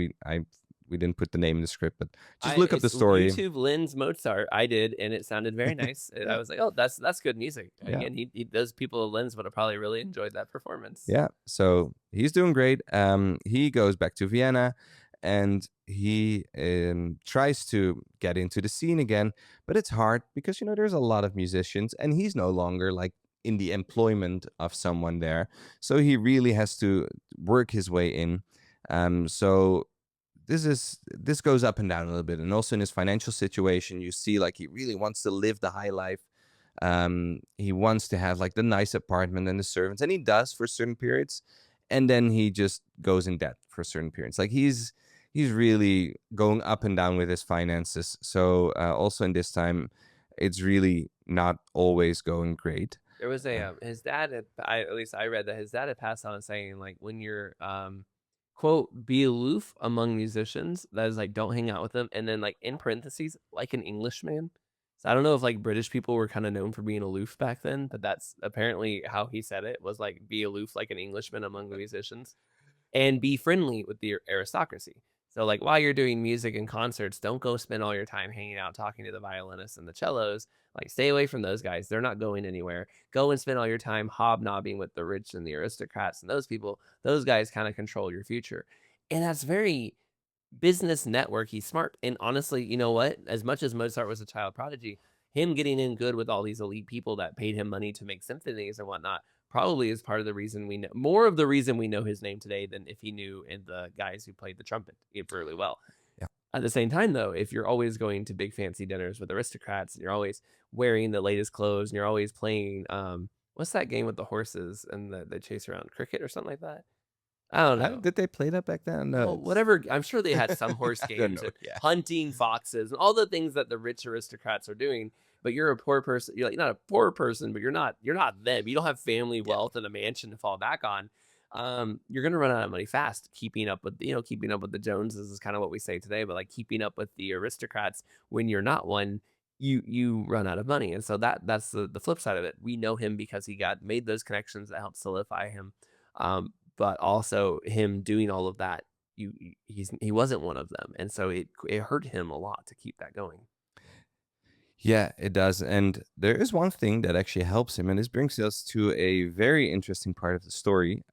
We didn't put the name in the script, but just look up the It's story. YouTube Linz Mozart. I did, and it sounded very nice. I Yeah. was like, oh, that's good music. Yeah. Again, those people of Linz would have probably really enjoyed that performance. Yeah, so he's doing great. He goes back to Vienna, and he tries to get into the scene again, but it's hard because there's a lot of musicians, and he's no longer like in the employment of someone there, so he really has to work his way in. So this goes up and down a little bit, and also in his financial situation, you see like he really wants to live the high life. He wants to have like the nice apartment and the servants, and he does for certain periods, and then he just goes in debt for certain periods. Like he's really going up and down with his finances. So also in this time, it's really not always going great. There was his dad had, at least I read that his dad had passed on saying like when you're quote be aloof among musicians, that is like don't hang out with them, and then like in parentheses like an Englishman. So I don't know if like British people were kind of known for being aloof back then, but that's apparently how he said it, was like be aloof like an Englishman among the musicians and be friendly with the aristocracy. So like while you're doing music and concerts, don't go spend all your time hanging out talking to the violinists and the cellos. Like stay away from those guys. They're not going anywhere. Go and spend all your time hobnobbing with the rich and the aristocrats and those people. Those guys kind of control your future. And that's very business networky smart. And honestly, you know what? As much as Mozart was a child prodigy, him getting in good with all these elite people that paid him money to make symphonies and whatnot probably is part of the reason we know, more of the reason we know his name today than if he knew and the guys who played the trumpet really well. Yeah. At the same time, though, if you're always going to big fancy dinners with aristocrats and you're always wearing the latest clothes and you're always playing, what's that game with the horses and they chase around, cricket or something like that? I don't know. Did they play that back then? No. Well, whatever. I'm sure they had some horse I don't games know, and yeah. hunting foxes and all the things that the rich aristocrats are doing. But you're a poor person. You're like not a poor person, but you're not them. You don't have family wealth and a mansion to fall back on. You're gonna run out of money fast. Keeping up with the Joneses is kind of what we say today. But like keeping up with the aristocrats when you're not one, you run out of money. And so that's the flip side of it. We know him because he made those connections that helped solidify him. But also him doing all of that, he wasn't one of them, and so it hurt him a lot to keep that going. Yeah, it does. And there is one thing that actually helps him, and this brings us to a very interesting part of the story,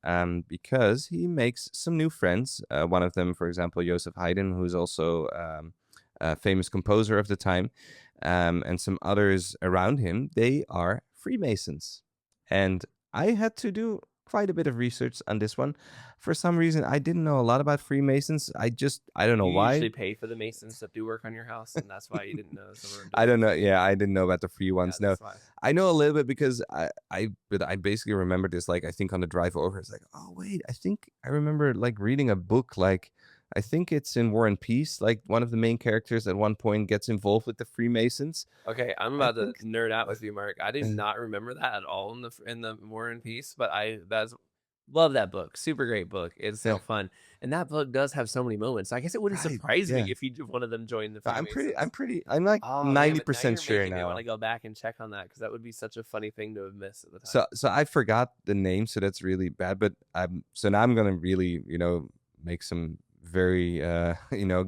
because he makes some new friends. One of them, for example, Joseph Haydn, who's also a famous composer of the time, and some others around him. They are Freemasons, and I had to do quite a bit of research on this one. For some reason, I didn't know a lot about Freemasons. I don't know You why. usually pay for the masons that do work on your house, and that's why you didn't know some were I don't doing. know. Yeah, I didn't know about the free Yeah, ones. No, that's why. I know a little bit because but I basically remember this. Like, I think on the drive over, it's like, oh wait, I think I remember like reading a book. Like, I think it's in War and Peace. Like, one of the main characters at one point gets involved with the Freemasons. Okay, I'm I about to think. nerd out with you, Mark. I do not remember that at all in the War and Peace, but that's love that book. Super great book. It's so Yeah. fun, and that book does have so many moments. I guess it wouldn't Right. surprise Yeah. me if one of them joined the Freemasons. I'm like Oh man, but now 90% you're sure making me want now. to go back and check on that because that would be such a funny thing to have missed at the time. So I forgot the name, so that's really bad. But so now I'm gonna really, make some very,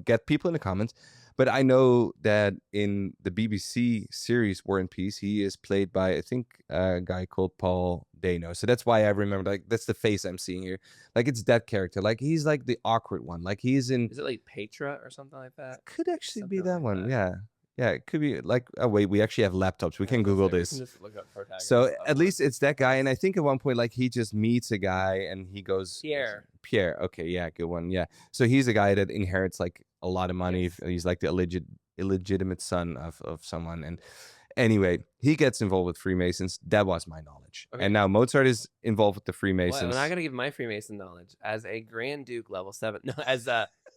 get people in the comments. But I know that in the BBC series War and Peace, he is played by, I think, a guy called Paul Dano. So that's why I remember, like, that's the face I'm seeing here. Like, it's that character. Like, he's like the awkward one. Like, he's in. Is it like Petra or something like that? Could actually be Something that like one. that. Yeah. Yeah, it could be like. Oh wait, we actually have laptops. We Yeah, can let's Google say we this. can just look up protagonists So of at War least and it's that guy, and I think at one point, like, he just meets a guy, and he goes Pierre. Pierre. Okay, yeah, good one. Yeah, so he's a guy that inherits like a lot of money. Yes. He's like the illegitimate son of someone, and anyway, he gets involved with Freemasons. That was my knowledge, Okay. and now Mozart is involved with the Well, Freemasons. I'm not gonna give my Freemason knowledge as a Grand Duke level 7. No, as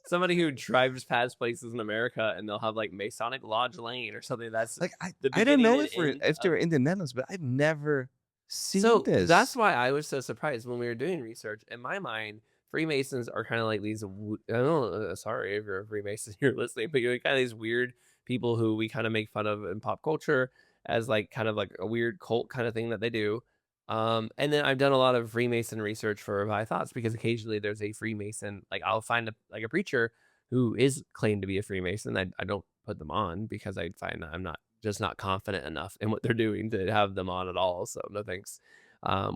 somebody who drives past places in America and they'll have like Masonic Lodge Lane or something. That's Like, the I don't know beginning if they were in the Netherlands, but I've never seen So this. that's why I was so surprised when we were doing research. In my mind, Freemasons are kind of like these. I don't know. Sorry if you're a Freemason, you're listening, but you're kind of these weird people who we kind of make fun of in pop culture as like kind of like a weird cult kind of thing that they do. And then I've done a lot of Freemason research for Revive Thoughts because occasionally there's a Freemason. Like I'll find a preacher who is claimed to be a Freemason. I don't put them on because I find that I'm not confident enough in what they're doing to have them on at all. So no thanks.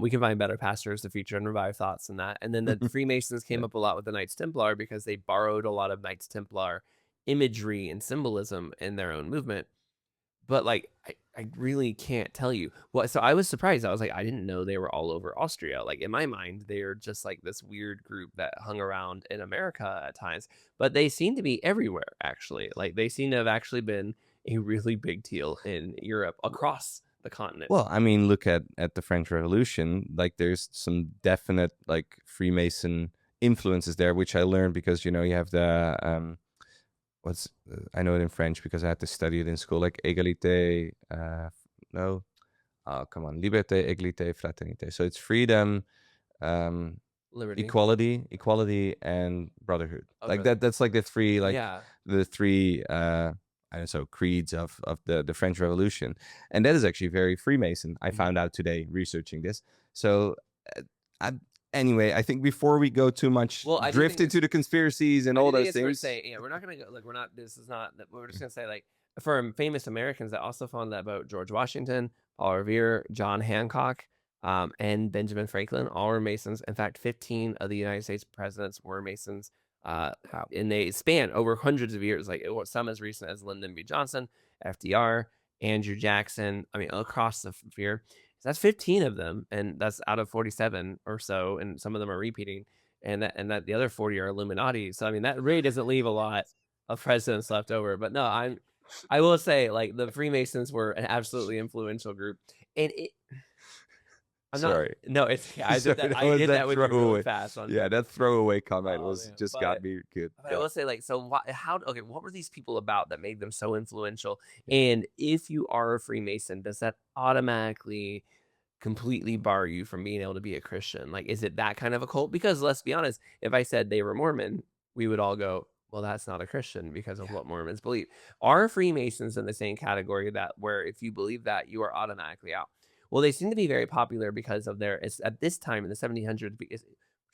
We can find better pastors to feature and Revive Thoughts and that. And then the Freemasons came up a lot with the Knights Templar because they borrowed a lot of Knights Templar imagery and symbolism in their own movement. But like, I really can't tell you what. So I was surprised. I was like, I didn't know they were all over Austria. Like in my mind, they're just like this weird group that hung around in America at times, but they seem to be everywhere actually. Like they seem to have actually been a really big deal in Europe across the continent. Well, I mean, look at the French Revolution. Like, there's some definite like Freemason influences there, which I learned because you have the I know it in French because I had to study it in school, like égalité. No, oh come on, liberté, égalité, fraternité. So it's freedom, Liberty. equality, and brotherhood. Oh, Like brother. that's like the three, Yeah. the three I don't know, creeds of the French Revolution, and that is actually very Freemason. I found out today researching this. So anyway, I think before we go too much drift into the conspiracies and all those things. We're not gonna go. Like, we're not. This is not. We're just gonna say like for famous Americans that also found that about George Washington, Paul Revere, John Hancock, and Benjamin Franklin, all were Masons. In fact, 15 of the United States presidents were Masons. And they span over hundreds of years. Like some as recent as Lyndon B. Johnson, FDR, Andrew Jackson. I mean, across the sphere. So that's 15 of them, and that's out of 47 or so, and some of them are repeating, and that the other 40 are Illuminati. So I mean, that really doesn't leave a lot of presidents left over. But no, I will say like the Freemasons were an absolutely influential group, and Sorry. No, it's I did that with you really fast. That throwaway comment got me good. But I will say, like, so what were these people about that made them so influential? And if you are a Freemason, does that automatically completely bar you from being able to be a Christian? Like, is it that kind of a cult? Because let's be honest, if I said they were Mormon, we would all go, well, that's not a Christian because of what Mormons believe. Are Freemasons in the same category that where if you believe that, you are automatically out? Well, they seem to be very popular because of at this time in the 1700s, which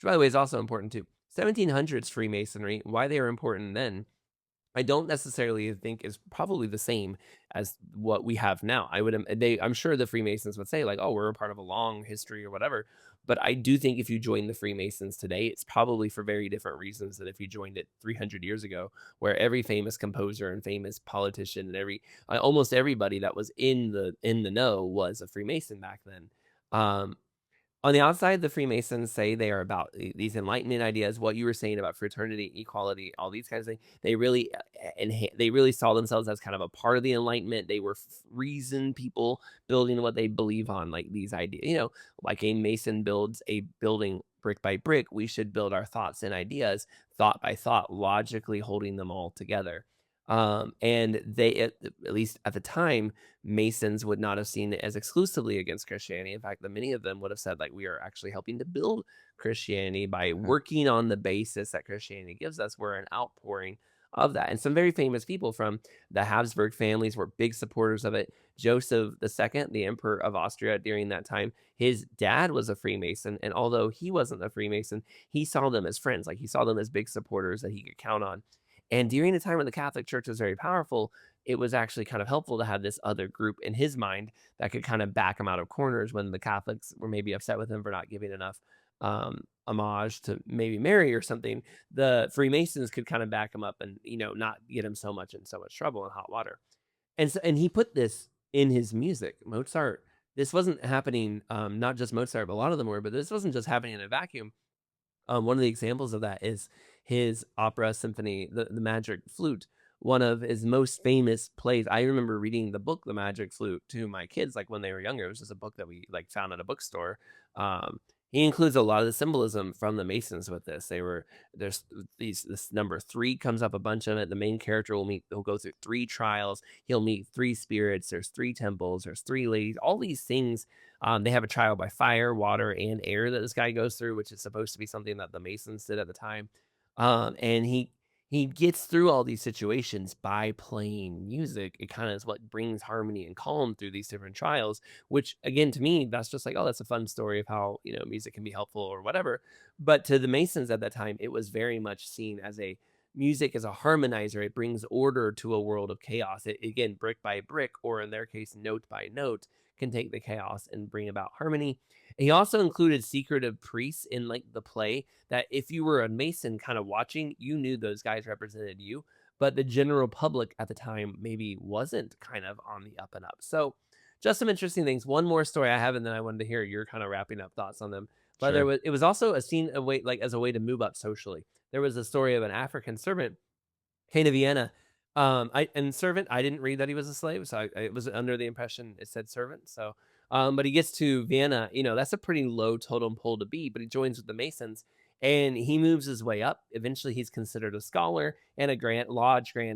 by the way is also important too. 1700s Freemasonry, why they were important then, I don't necessarily think is probably the same as what we have now. I'm sure the Freemasons would say like, oh, we're a part of a long history or whatever. But I do think if you join the Freemasons today, it's probably for very different reasons than if you joined it 300 years ago, where every famous composer and famous politician and almost everybody that was in the know was a Freemason back then. On the outside, the Freemasons say they are about these Enlightenment ideas, what you were saying about fraternity, equality, all these kinds of things. They really they really saw themselves as kind of a part of the Enlightenment. They were reasoned people building what they believe on, like these ideas. Like a Mason builds a building brick by brick, we should build our thoughts and ideas thought by thought, logically holding them all together. And they, at least at the time, Masons would not have seen it as exclusively against Christianity. In fact, many of them would have said, like, we are actually helping to build Christianity by working on the basis that Christianity gives us. We're an outpouring of that. And some very famous people from the Habsburg families were big supporters of it. Joseph II, the Emperor of Austria during that time, his dad was a Freemason. And although he wasn't a Freemason, he saw them as friends. Like, he saw them as big supporters that he could count on. And during a time when the Catholic Church was very powerful, it was actually kind of helpful to have this other group in his mind that could kind of back him out of corners when the Catholics were maybe upset with him for not giving enough homage to maybe Mary or something. The Freemasons could kind of back him up and, not get him so much trouble and hot water. And he put this in his music. Mozart, this wasn't happening, not just Mozart, but a lot of them were, but this wasn't just happening in a vacuum. One of the examples of that is his opera symphony, the Magic Flute, one of his most famous plays. I remember reading the book, The Magic Flute, to my kids, like when they were younger. It was just a book that we like found at a bookstore. He includes a lot of the symbolism from the Masons with this. There's this number 3 comes up a bunch of it. The main character he'll go through 3 trials. He'll meet 3 spirits. There's 3 temples. There's 3 ladies. All these things. They have a trial by fire, water, and air that this guy goes through, which is supposed to be something that the Masons did at the time. And he gets through all these situations by playing music. It kind of is what brings harmony and calm through these different trials, which again, to me, that's just like, oh, that's a fun story of how, music can be helpful or whatever. But to the Masons at that time, it was very much seen as music as a harmonizer. It brings order to a world of chaos. It, again, brick by brick, or in their case, note by note, can take the chaos and bring about harmony. He also included secretive priests in like the play that if you were a Mason kind of watching, you knew those guys represented you, but the general public at the time maybe wasn't kind of on the up and up. So just some interesting things. One more story I have, and then I wanted to hear your kind of wrapping up thoughts on them. But Sure. it was also a scene a way, like as a way to move up socially. There was a story of an African servant came to Vienna. Servant, I didn't read that he was a slave, so I was under the impression it said servant. So, but he gets to Vienna, that's a pretty low totem pole to be, but he joins with the Masons and he moves his way up. Eventually, he's considered a scholar and a grand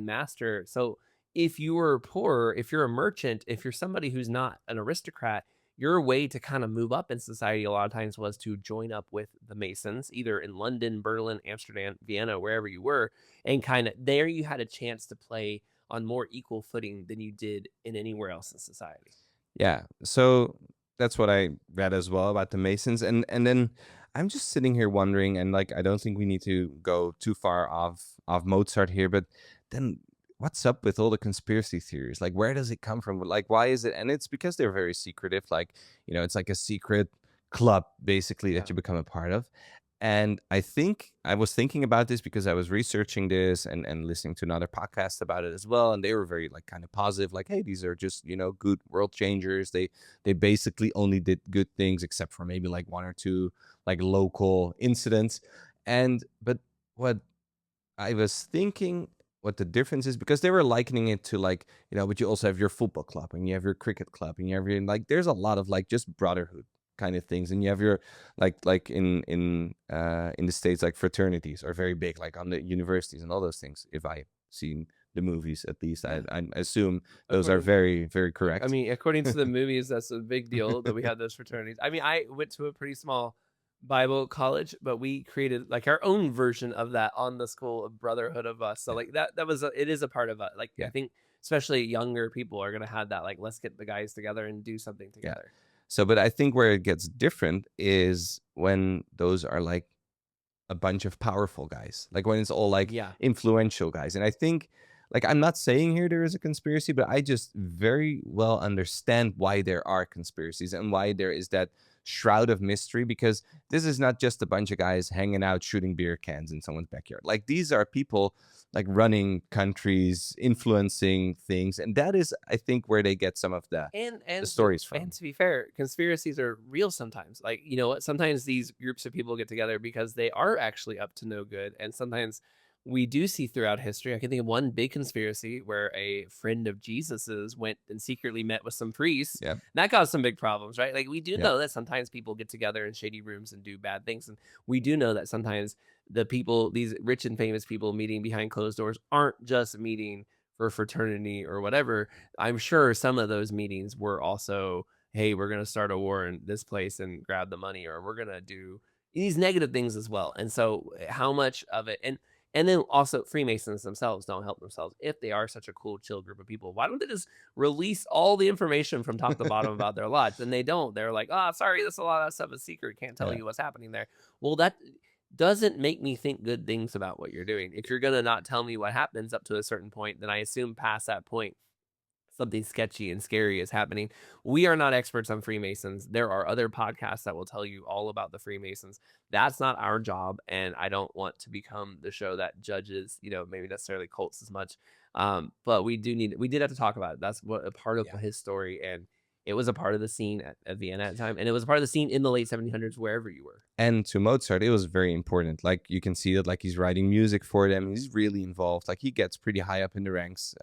master. So, if you were poor, if you're a merchant, if you're somebody who's not an aristocrat, your way to kind of move up in society a lot of times was to join up with the Masons, either in London, Berlin, Amsterdam, Vienna, wherever you were. And kind of there you had a chance to play on more equal footing than you did in anywhere else in society. Yeah. So that's what I read as well about the Masons. And then I'm just sitting here wondering, and like I don't think we need to go too far off Mozart here, but then what's up with all the conspiracy theories? Like, where does it come from? Like, why is it? And it's because they're very secretive. Like, it's like a secret club basically that Yeah. you become a part of. And I think I was thinking about this because I was researching this and listening to another podcast about it as well. And they were very like kind of positive, like, hey, these are just, good world changers. They basically only did good things except for maybe like 1 or 2 like local incidents. But what I was thinking what the difference is, because they were likening it to like, but you also have your football club and you have your cricket club and you have your, like, there's a lot of like just brotherhood kind of things. And you have your like in the States, like fraternities are very big, like on the universities and all those things. If I seen the movies, at least I assume those are very, very correct. I mean, according to the movies, that's a big deal that we had those fraternities. I mean, I went to a pretty small Bible college, but we created like our own version of that on the school of brotherhood of us. So like that was it is a part of it. Like, Yeah. I think especially younger people are gonna have that, like, let's get the guys together and do something together. So, but I think where it gets different is when those are like a bunch of powerful guys, like when it's all like Yeah. influential guys. And I think, like, I'm not saying here there is a conspiracy, but I just very well understand why there are conspiracies and why there is that shroud of mystery, because this is not just a bunch of guys hanging out shooting beer cans in someone's backyard. Like, these are people like running countries, influencing things, and that is, I think, where they get some of the And stories from. and to be fair, conspiracies are real sometimes. Like, you know what? Sometimes these groups of people get together because they are actually up to no good. And sometimes we do see throughout history. I can think of one big conspiracy where a friend of Jesus's went and secretly met with some priests. Yeah, And that caused some big problems, right? Like, we do yeah, know that sometimes people get together in shady rooms and do bad things. And we do know that sometimes the people, these rich and famous people meeting behind closed doors, aren't just meeting for fraternity or whatever. I'm sure some of those meetings were also, hey, we're going to start a war in this place and grab the money, or we're going to do these negative things as well. And so, how much of it, and then also Freemasons themselves don't help themselves. If they are such a cool, chill group of people, why don't they just release all the information from top to bottom about their lives? And they don't. They're like, oh, sorry, this a lot of that stuff is secret. Can't tell yeah. you what's happening there. Well, that doesn't make me think good things about what you're doing. If you're gonna not tell me what happens up to a certain point, then I assume past that point, something sketchy and scary is happening. We are not experts on Freemasons. There are other podcasts that will tell you all about the Freemasons. That's not our job, and I don't want to become the show that judges, maybe necessarily cults as much. But we did have to talk about it. That's what a part of Yeah. his story, and it was a part of the scene at Vienna at the time, and it was a part of the scene in the late 1700s, wherever you were. And to Mozart, it was very important. Like, you can see that, like, he's writing music for them. He's really involved. Like, he gets pretty high up in the ranks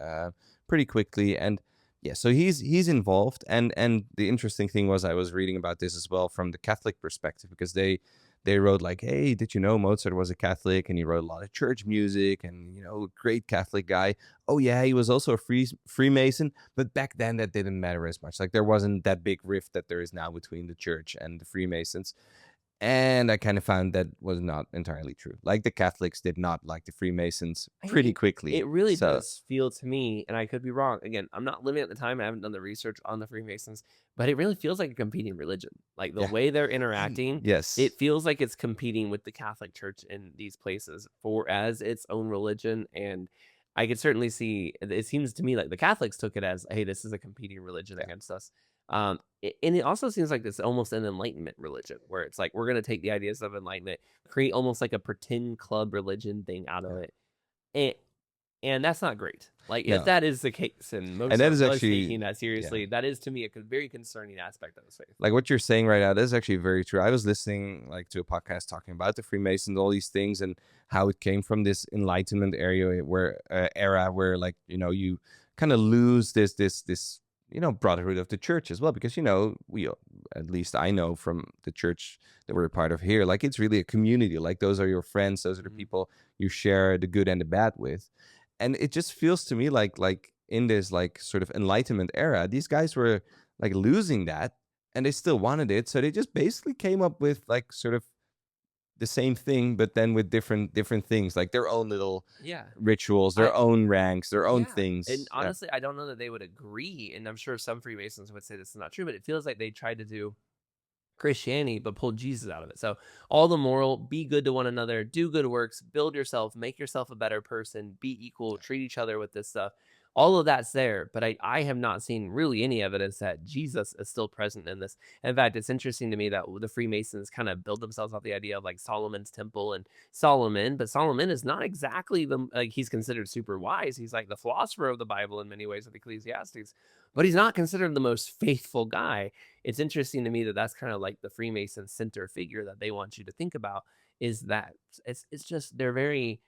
pretty quickly. And yeah, so he's involved. And the interesting thing was, I was reading about this as well from the Catholic perspective, because they wrote like, hey, did you know Mozart was a Catholic, and he wrote a lot of church music, and great Catholic guy. Oh yeah, he was also a Freemason, but back then that didn't matter as much. Like, there wasn't that big rift that there is now between the church and the Freemasons. And I kind of found that was not entirely true. Like, the Catholics did not like the Freemasons pretty quickly. It really So does feel to me, and I could be wrong. Again, I'm not living at the time. I haven't done the research on the Freemasons, but it really feels like a competing religion. Like the yeah, way they're and interacting, yes, it feels like it's competing with the Catholic Church in these places for as its own religion. And I could certainly see. It seems to me like the Catholics took it as, hey, this is a competing religion yeah, against us. And it also seems like it's almost an enlightenment religion, where it's like we're going to take the ideas of enlightenment, create almost like a pretend club religion thing out of yeah. it. And and that's not great. Like, if No, that is the case, and and that Mozart is was actually, taking that yeah. seriously, that is to me a very concerning aspect of his faith. Like, what you're saying right now, that's actually very true. I was listening like to a podcast talking about the Freemasons, all these things, and how it came from this Enlightenment era where, like, you kind of lose this brotherhood of the church as well, because we, at least I know from the church that we're a part of here, like, it's really a community. Like, those are your friends, those are the Mhm. people you share the good and the bad with. And it just feels to me like in this, like, sort of Enlightenment era, these guys were like losing that, and they still wanted it, so they just basically came up with, like, sort of the same thing, but then with different things, like their own little Yeah. rituals, I their own ranks, their own Yeah, and things. Yeah, honestly, I don't know that they would agree, and I'm sure some Freemasons would say this is not true, but it feels like they tried to do Christianity, but pulled Jesus out of it. So all the moral, be good to one another, do good works, build yourself, make yourself a better person, be equal, treat each other with this stuff. All of that's there, but I have not seen really any evidence that Jesus is still present in this. In fact, it's interesting to me that the Freemasons kind of build themselves off the idea of like Solomon's temple and Solomon, but Solomon is not exactly like he's considered super wise. He's like the philosopher of the Bible in many ways with Ecclesiastes, but he's not considered the most faithful guy. It's interesting to me that that's kind of like the Freemason center figure that they want you to think about, is that it's just they're very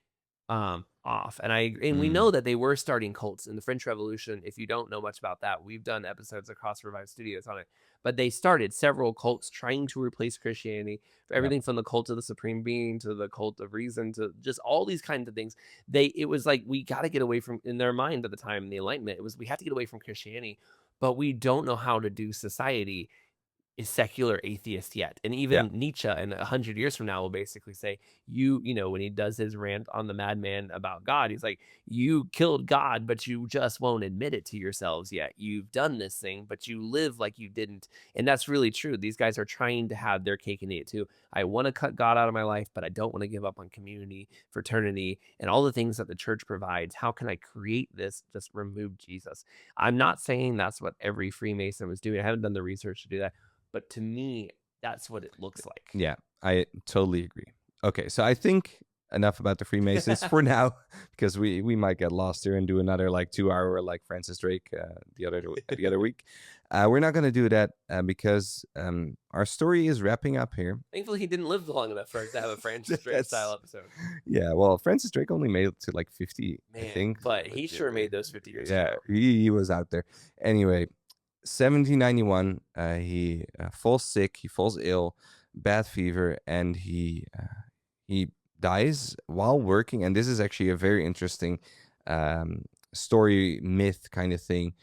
off. And we mm, know that they were starting cults in the French Revolution. If you don't know much about that, we've done episodes across Revive Studios on it. But they started several cults trying to replace Christianity, for yeah, everything from the cult of the supreme being to the cult of reason to just all these kinds of things. It was like we got to get away from, in their mind at the time in the Enlightenment, it was we have to get away from Christianity, but we don't know how to do society is secular atheist yet. And yeah, even Nietzsche in 100 years from now will basically say, when he does his rant on the madman about God, he's like, you killed God, but you just won't admit it to yourselves yet. You've done this thing, but you live like you didn't. And that's really true. These guys are trying to have their cake and eat it too. I want to cut God out of my life, but I don't want to give up on community, fraternity, and all the things that the church provides. How can I create this? Just remove Jesus. I'm not saying that's what every Freemason was doing. I haven't done the research to do that. But to me, that's what it looks like. Yeah, I totally agree. Okay, so I think enough about the Freemasons for now, because we might get lost here and do another like 2 hour like Francis Drake the other week. We're not gonna do that because our story is wrapping up here. Thankfully, he didn't live long enough for us to have a Francis Drake style episode. Yeah, well, Francis Drake only made it to like 50, I Man, think. but he sure made those 50 years Yeah, ago. he was out there. Anyway, 1791, he falls sick, he falls ill, bad fever, and he dies while working. And this is actually a very interesting story myth kind of thing.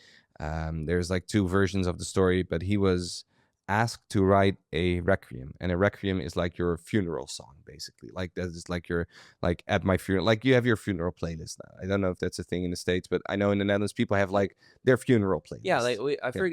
There's like two versions of the story, but he was asked to write a requiem, and a requiem is like your funeral song, basically. Like that is like your like at my funeral, like you have your funeral playlist now. I don't know if that's a thing in the States, but I know in the Netherlands people have like their funeral playlist. Yeah, like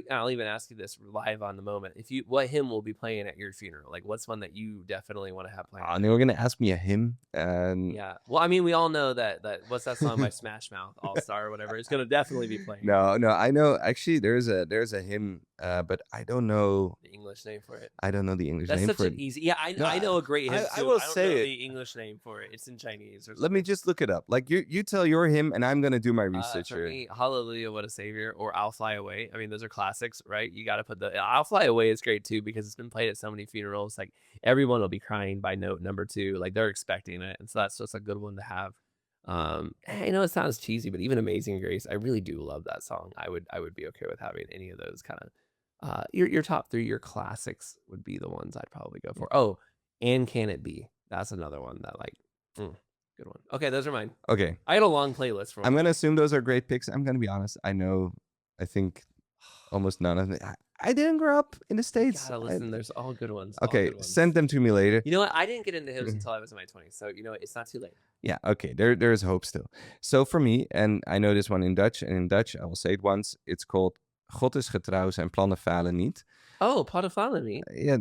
I'll even ask you this live on the moment. What hymn will be playing at your funeral? Like, what's one that you definitely want to have playing? And they were gonna ask me a hymn, and yeah. Well, I mean, we all know that what's that song by Smash Mouth, All Star or whatever. It's gonna definitely be playing. No, I know. Actually, there's a hymn, but I don't know the English name for it. I don't know the English That's name such for an it. easy. Yeah, I know a great hymn. I too. will I don't say know it. the English name for it. It's in Chinese. Or Let me just look it up. Like you tell your hymn, and I'm gonna do my research for here. me, Hallelujah, What a Savior, or I'll Fly Away. I mean, those are classics, right? You got to put the I'll Fly Away is great too because it's been played at so many funerals. Like everyone will be crying by note number 2. Like they're expecting it, and so that's just a good one to have. I know it sounds cheesy, but even Amazing Grace, I really do love that song. I would be okay with having any of those kind of your top 3, your classics would be the ones I'd probably go for. Oh, and Can It Be? That's another one that like good one. Okay, those are mine. Okay, I had a long playlist for. I'm gonna assume those are great picks. I'm gonna be honest. I think almost none of them. I didn't grow up in the States. Gotta listen. There's all good ones. Okay, good ones. send them to me later. You know what? I didn't get into hymns until I was in my 20s, so you know it's not too late. Yeah, okay. There's hope still. So for me, and I know this one in Dutch, and in Dutch I will say it once. It's called God is getrouw, zijn plannen falen niet. Oh, plannen falen niet. Yeah.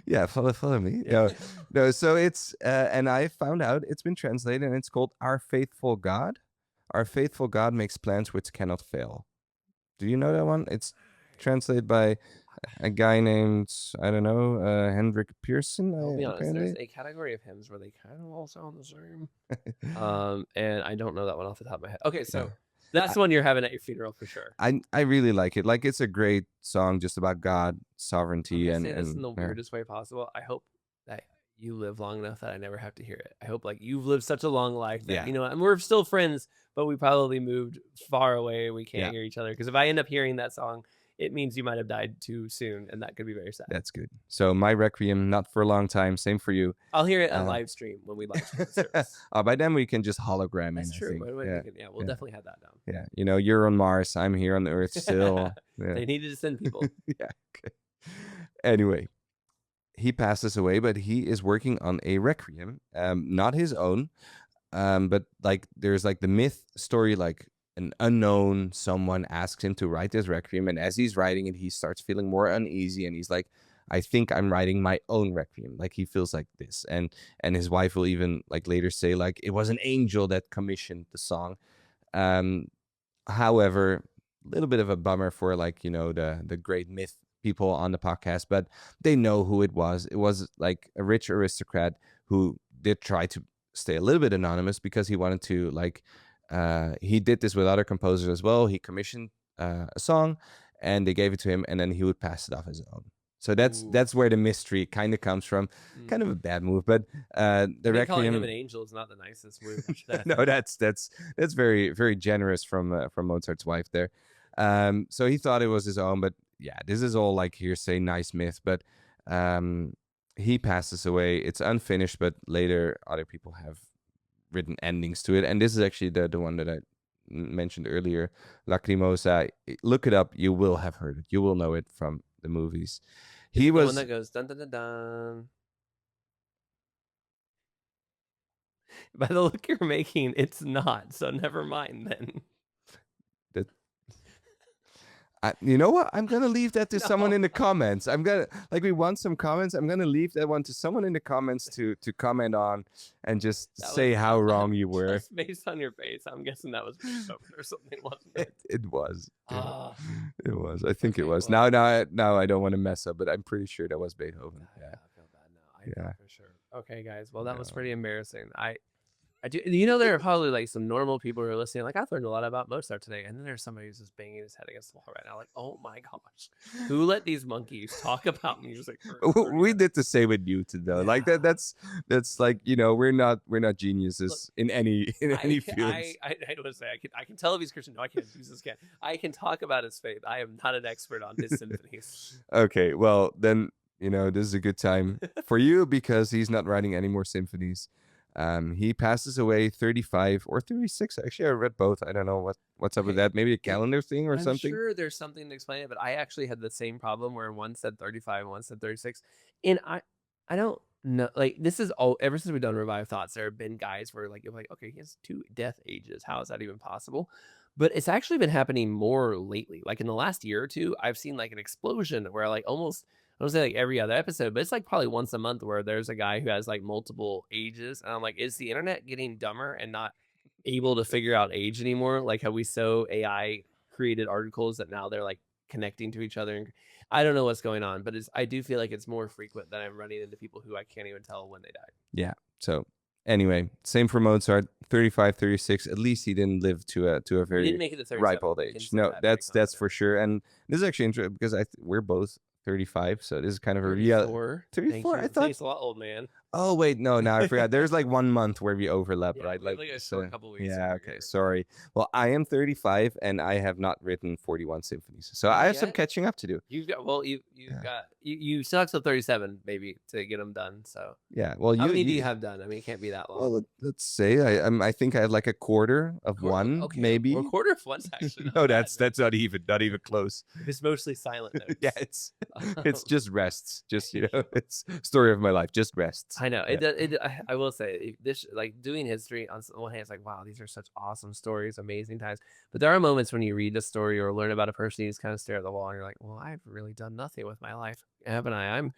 Yeah, follow me. Yeah. No, so it's and I found out it's been translated, and it's called Our Faithful God. Our faithful God makes plans which cannot fail. Do you know that one? It's translated by a guy named, I don't know, Hendrik Pearson. I'll be honest, apparently. there's a category of hymns where they kind of all sound the same. And I don't know that one off the top of my head. Okay, so that's one you're having at your funeral for sure. I really like it. Like, it's a great song just about God, sovereignty, and this in the weirdest way possible. I hope that you live long enough that I never have to hear it. I hope like you've lived such a long life that, you know, and we're still friends, but we probably moved far away. We can't hear each other. Because if I end up hearing that song, it means you might have died too soon, and that could be very sad. That's good. So my Requiem, not for a long time. Same for you. I'll hear it on live stream when we live stream the service. By then we can just hologram. That's true. We'll definitely have that down. Yeah, you know, you're on Mars. I'm here on Earth still. They needed to send people. Yeah. Okay. Anyway, he passes away, but he is working on a Requiem, not his own, but like there's like the myth story, like an unknown someone asks him to write this Requiem, and as he's writing it, he starts feeling more uneasy, and he's like, I think I'm writing my own Requiem. Like he feels like this, and his wife will even like later say like it was an angel that commissioned the song. However, a little bit of a bummer for like, you know, the great myth people on the podcast, but they know who it was. It was like a rich aristocrat who did try to stay a little bit anonymous because he wanted to like, he did this with other composers as well. He commissioned a song and they gave it to him, and then he would pass it off as his own. So that's where the mystery kind of comes from. Kind of a bad move, but the Requiem. Calling him an angel is not the nicest move. No, that's very, very generous from Mozart's wife there. So he thought it was his own, but yeah, this is all like hearsay, nice myth. But he passes away. It's unfinished, but later other people have written endings to it, and this is actually the one that I mentioned earlier, Lacrimosa. Look it up. You will have heard it. You will know it from the movies. He was the one that goes dun dun dun dun. By the look you're making, it's not. So never mind then. You know what? I'm gonna leave that to someone No. in the comments. I'm gonna we want some comments. I'm gonna leave that one to someone in the comments to comment on and just That say was how wrong you were. just based on your face. I'm guessing that was Beethoven or something, wasn't it? It was. Ah, It was. I think it okay, was. well. Now I don't want to mess up, but I'm pretty sure that was Beethoven. I Yeah. feel bad now. I Yeah. know for sure. Okay, guys. Well, that was No. pretty embarrassing. I do. You know, there are probably like some normal people who are listening. Like I've learned a lot about Mozart today, and then there's somebody who's just banging his head against the wall right now. Like, oh my gosh, who let these monkeys talk about music for 30 We minutes? did the same with Newton though. Like Yeah. that's like, we're not geniuses in any I fields. would say I can tell if he's Christian. No, I can't. Jesus can. I can talk about his faith. I am not an expert on his symphonies. Okay, well then, this is a good time for you because he's not writing any more symphonies. He passes away 35 or 36. Actually, I read both. I don't know what's up with Okay. that. Maybe a calendar thing or I'm something. sure there's something to explain it, but I actually had the same problem where one said 35 and one said 36. And I don't know, like this is all ever since we've done Revive Thoughts, there have been guys where like you're like, okay, he has 2 death ages. How is that even possible? But it's actually been happening more lately. Like in the last year or two, I've seen like an explosion where like almost I don't say like every other episode, but it's like probably once a month where there's a guy who has like multiple ages. And I'm like, is the internet getting dumber and not able to figure out age anymore? Like how we so AI created articles that now they're like connecting to each other. And I don't know what's going on, but I do feel like it's more frequent that I'm running into people who I can't even tell when they died. Yeah. So anyway, same for Mozart, 35, 36. At least he didn't live to a He very didn't make it to 37. ripe old We can age. say No, that very that's for confidently. sure. And this is actually interesting because we're both 35, so this is kind of a 34. 34. I Thank thought. you. Thanks a lot, old man. Oh wait, no, now I forgot. There's like 1 month where we overlap, Yeah, right? we had like a short couple weeks. Yeah, here. okay. Sorry. Well, I am 35 and I have not written 41 symphonies. So Not I have some yet? catching up to do. You've got well, you've Yeah. got you still have till 37 maybe to get them done. So Yeah. Well, how many do you have done? I mean, it can't be that long. Well, let's say I think I had like a quarter of one, Okay, maybe. well, a quarter of one's actually not No, bad, that's not even close. man. It's mostly silent notes. Yeah, it's just rests. Just it's story of my life. Just rests. I know Yeah. I will say this, like doing history on one hand, it's like, wow, these are such awesome stories, amazing times. But there are moments when you read a story or learn about a person, you just kind of stare at the wall and you're like, well, I've really done nothing with my life, haven't I? I'm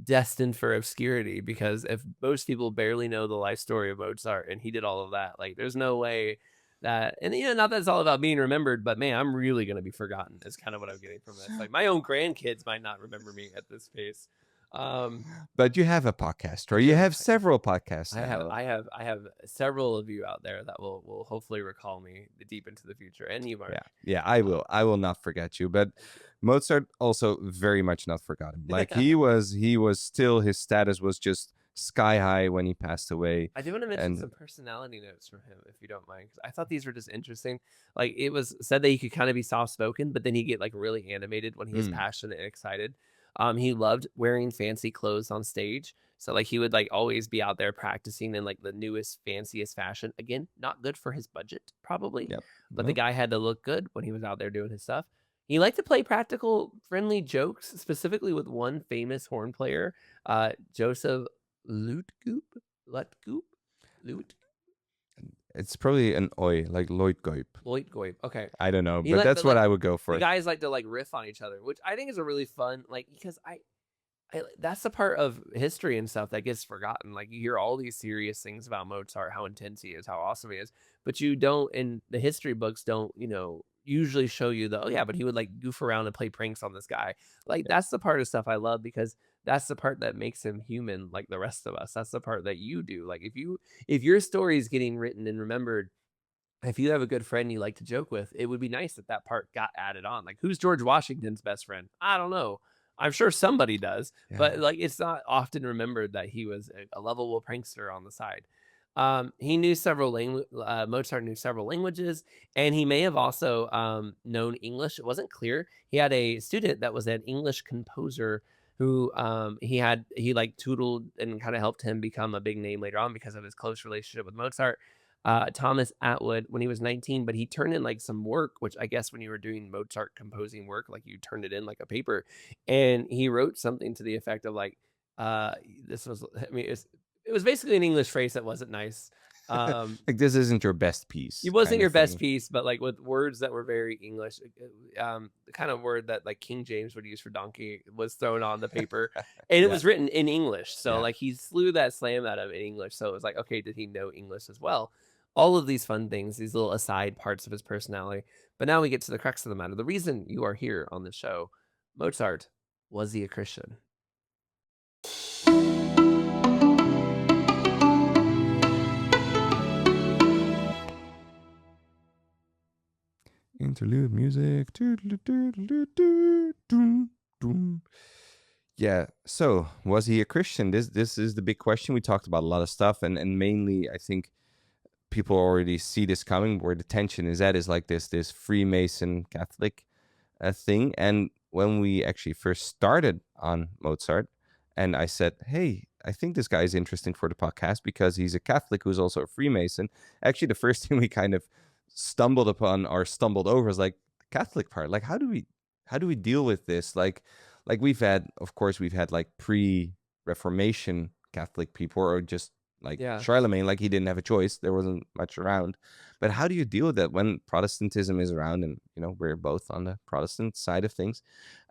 destined for obscurity because if most people barely know the life story of Mozart and he did all of that, like there's no way that, and not that it's all about being remembered, but man, I'm really going to be forgotten is kind of what I'm getting from this. Like my own grandkids might not remember me at this pace. But you have a podcast, or you have several podcasts. I have several of you out there that will hopefully recall me deep into the future, and you, Mark. Yeah, I will not forget you. But Mozart also very much not forgotten. Like he was still, his status was just sky high when he passed away. I do want to mention some personality notes from him, if you don't mind, because I thought these were just interesting. Like it was said that he could kind of be soft spoken, but then he'd get like really animated when he was passionate and excited. He loved wearing fancy clothes on stage. So like he would like always be out there practicing in like the newest, fanciest fashion. Again, not good for his budget, probably. Yep. But the guy had to look good when he was out there doing his stuff. He liked to play practical, friendly jokes, specifically with one famous horn player, Joseph Lutgoop. It's probably an oi, like Lloyd Goip. Okay. I don't know, but that's what I would go for. The guys like to like riff on each other, which I think is a really fun, like, because I that's the part of history and stuff that gets forgotten. Like you hear all these serious things about Mozart, how intense he is, how awesome he is, but you don't, in the history books don't, usually show you the, oh yeah, but he would like goof around and play pranks on this guy. Like that's the part of stuff I love because that's the part that makes him human like the rest of us. That's the part that you do. Like if your story is getting written and remembered, if you have a good friend you like to joke with, it would be nice that that part got added on. Like who's George Washington's best friend? I don't know. I'm sure somebody does, but like it's not often remembered that he was a lovable prankster on the side. He knew several Mozart knew several languages, and he may have also known English. It wasn't clear. He had a student that was an English composer who he like tutored and kind of helped him become a big name later on because of his close relationship with Mozart. Thomas Atwood when he was 19, but he turned in like some work, which I guess when you were doing Mozart composing work, like you turned it in like a paper, and he wrote something to the effect of like, this was, I mean, it was basically an English phrase that wasn't nice. Like this isn't your best piece, It wasn't kind your of best thing. piece, but like with words that were very English, the kind of word that like King James would use for donkey was thrown on the paper, and it Yeah, was written in English. So yeah. like he slew that slam out of in English. So it was like, okay, did he know English as well? All of these fun things, these little aside parts of his personality. But now we get to the crux of the matter. The reason you are here on the show, Mozart, was he a Christian? Interlude music. Doom, doom. Yeah. So was he a Christian? This is the big question. We talked about a lot of stuff, and mainly I think people already see this coming. Where the tension is at is like this Freemason Catholic thing. And when we actually first started on Mozart, and I said, "Hey, I think this guy is interesting for the podcast because he's a Catholic who's also a Freemason." Actually, the first thing we kind of stumbled upon or stumbled over is like the Catholic part. Like, how do we deal with this? Like we've had, of course, we've had like pre-Reformation Catholic people, or just like Yeah. Charlemagne, like he didn't have a choice. There wasn't much around. But how do you deal with that when Protestantism is around, and we're both on the Protestant side of things?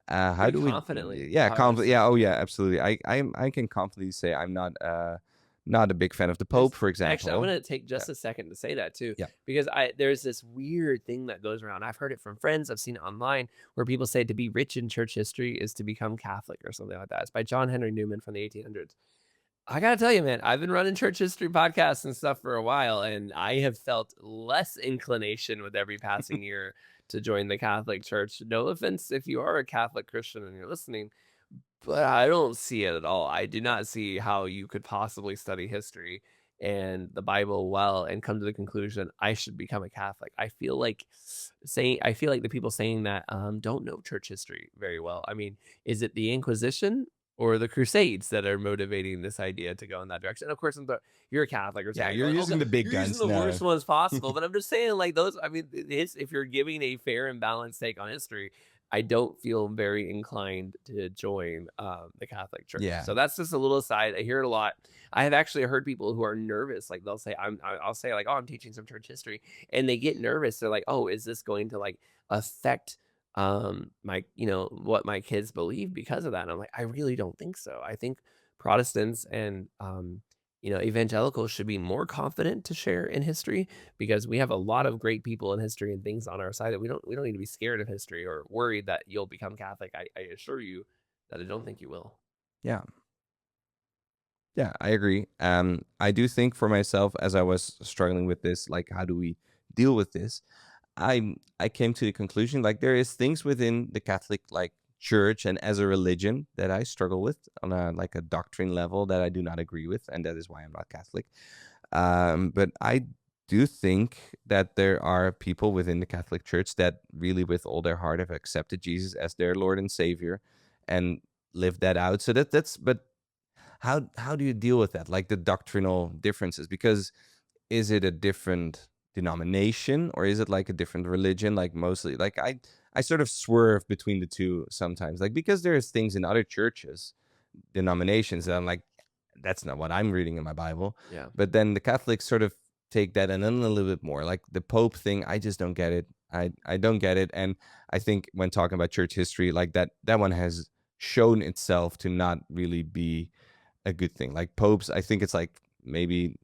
How Pretty do we? confidently. Yeah, yeah, Protestant. oh yeah, absolutely. I can confidently say I'm not a big fan of the Pope, for Actually, I want example. to take just a second to say that too, Yeah, because there's this weird thing that goes around. I've heard it from friends. I've seen it online where people say to be rich in church history is to become Catholic or something like that. It's by John Henry Newman from the 1800s. I gotta tell you, man, I've been running church history podcasts and stuff for a while, and I have felt less inclination with every passing year to join the Catholic Church. No offense if you are a Catholic Christian and you're listening, but I don't see it at all. I do not see how you could possibly study history and the Bible well and come to the conclusion I should become a Catholic. I feel like the people saying that don't know church history very well. I mean, is it the Inquisition or the Crusades that are motivating this idea to go in that direction? And of course, you're a Catholic or yeah, something. you're You're like, using okay, the big you're using guns the now. worst ones possible. But I'm just saying, like those. I mean, if you're giving a fair and balanced take on history, I don't feel very inclined to join the Catholic Church. Yeah. So that's just a little aside. I hear it a lot. I have actually heard people who are nervous. Like they'll say, I'll say like, oh, I'm teaching some church history, and they get nervous. They're like, oh, is this going to like affect my what my kids believe because of that? And I'm like, I really don't think so. I think Protestants and evangelicals should be more confident to share in history because we have a lot of great people in history and things on our side that we don't need to be scared of history or worried that you'll become Catholic. I assure you that I don't think you will. Yeah. Yeah, I agree. I do think for myself, as I was struggling with this, like, how do we deal with this? I came to the conclusion, like, there is things within the Catholic, like, church and as a religion that I struggle with on a like a doctrine level that I do not agree with, and that is why I'm not Catholic. But I do think that there are people within the Catholic Church that really, with all their heart, have accepted Jesus as their Lord and Savior, and live that out. So that's but how do you deal with that, like the doctrinal differences? Because is it a different denomination, or is it like a different religion? Like mostly, like I sort of swerve between the two sometimes, like because there's things in other churches, denominations, that I'm like, that's not what I'm reading in my Bible. Yeah. But then the Catholics sort of take that and then a little bit more, like the Pope thing. I just don't get it. I don't get it. And I think when talking about church history, like that one has shown itself to not really be a good thing. Like popes, I think it's like maybe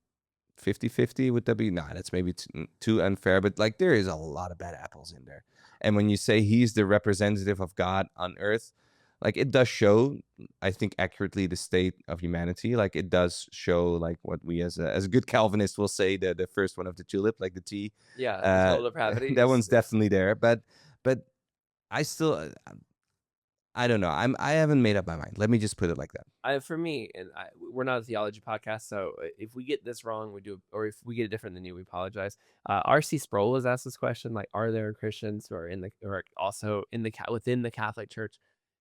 50-50. Would that be? Nah, that's maybe too unfair. But like there is a lot of bad apples in there. And when you say he's the representative of God on earth, like it does show, I think, accurately the state of humanity. Like it does show like what we as a good Calvinist will say, the first one of the tulip, like the T. Yeah. The total depravity. That one's definitely there. But I still I don't know. I haven't made up my mind. Let me just put it like that. For me, and we're not a theology podcast, so if we get this wrong, or if we get it different than you, we apologize. R.C. Sproul was asked this question, like, are there Christians who are also in within the Catholic Church?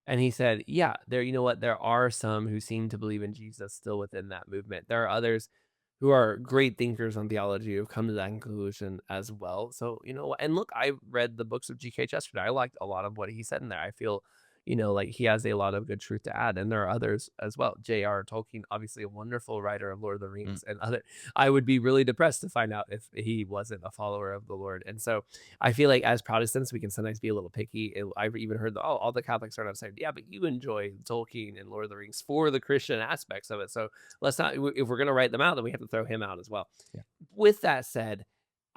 And he said, yeah, there. You know what? There are some who seem to believe in Jesus still within that movement. There are others who are great thinkers on theology who've come to that conclusion as well. So you know what? And look, I read the books of G.K. Chesterton. I liked a lot of what he said in there. I feel like he has a lot of good truth to add, and there are others as well. J.R. Tolkien, obviously a wonderful writer of Lord of the Mm. Rings, and other. I would be really depressed to find out if he wasn't a follower of the Lord. And so I feel like as Protestants, we can sometimes be a little picky. I've even heard, all the Catholics are not saying, yeah, but you enjoy Tolkien and Lord of the Rings for the Christian aspects of it. So let's not, if we're going to write them out, then we have to throw him out as well. Yeah. With that said,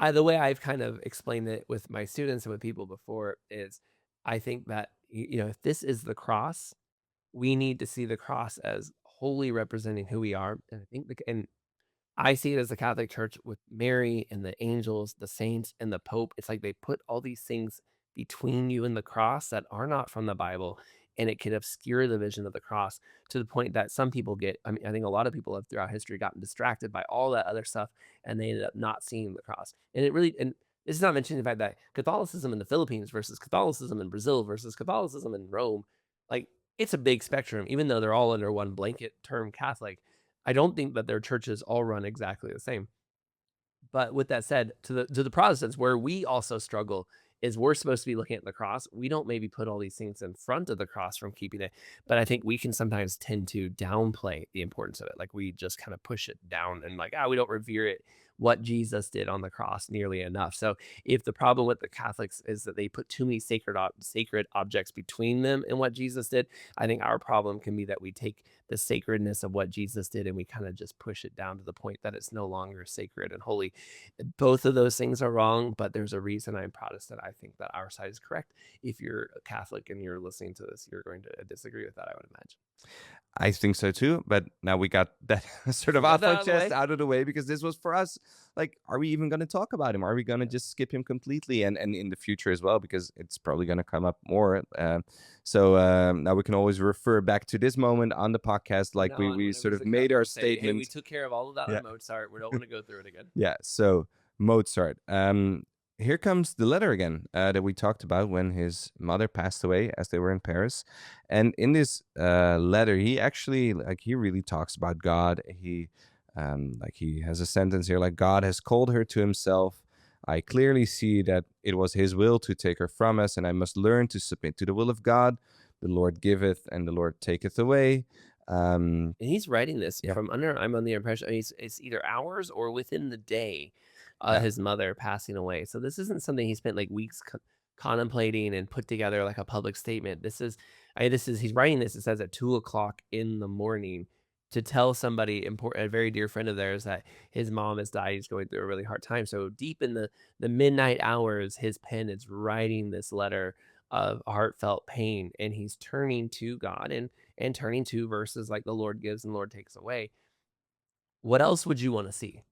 the way I've kind of explained it with my students and with people before is I think that, if this is the cross, we need to see the cross as wholly representing who we are. And I think, and I see it as the Catholic Church with Mary and the angels, the saints, and the Pope. It's like they put all these things between you and the cross that are not from the Bible, and it can obscure the vision of the cross to the point that some people get. I mean, I think a lot of people have throughout history gotten distracted by all that other stuff, and they ended up not seeing the cross. And it really, and this is not mentioning the fact that Catholicism in the Philippines versus Catholicism in Brazil versus Catholicism in Rome, like it's a big spectrum, even though they're all under one blanket term Catholic. I don't think that their churches all run exactly the same. But with that said, to the Protestants, where we also struggle is we're supposed to be looking at the cross. We don't maybe put all these things in front of the cross from keeping it, but I think we can sometimes tend to downplay the importance of it. Like we just kind of push it down and like, we don't revere it, what Jesus did on the cross nearly enough. So if the problem with the Catholics is that they put too many sacred objects between them and what Jesus did, I think our problem can be that we take the sacredness of what Jesus did and we kind of just push it down to the point that it's no longer sacred and holy. Both of those things are wrong, but there's a reason I'm Protestant. I think that our side is correct. If you're a Catholic and you're listening to this, you're going to disagree with that, I would imagine. I think so too, but now we got that sort of We got off that our out of the chest way. out of the way because this was for us. Like, are we even going to talk about him? Are we going to just skip him completely and in the future as well? Because it's probably going to come up more. So now we can always refer back to this moment on the podcast, From like now we, on, we whenever sort there's of a cut, made our we'll say, hey, we statement. took care of all of that Yeah. on Mozart. We don't want to go through it again. Yeah. So Mozart. Here comes the letter again that we talked about when his mother passed away as they were in Paris. And in this letter, he actually he really talks about God. He has a sentence here like, God has called her to himself. I clearly see that it was his will to take her from us, and I must learn to submit to the will of God. The Lord giveth and the Lord taketh away. And he's writing this Yeah. I'm on the impression it's either hours or within the day, Yeah. his mother passing away. So this isn't something he spent like weeks contemplating and put together like a public statement. He's writing this. It says at 2 o'clock in the morning to tell somebody important, a very dear friend of theirs, that his mom has died. He's going through a really hard time. So deep in the midnight hours, his pen is writing this letter of heartfelt pain, and he's turning to God and turning to verses like the Lord gives and the Lord takes away. What else would you want to see?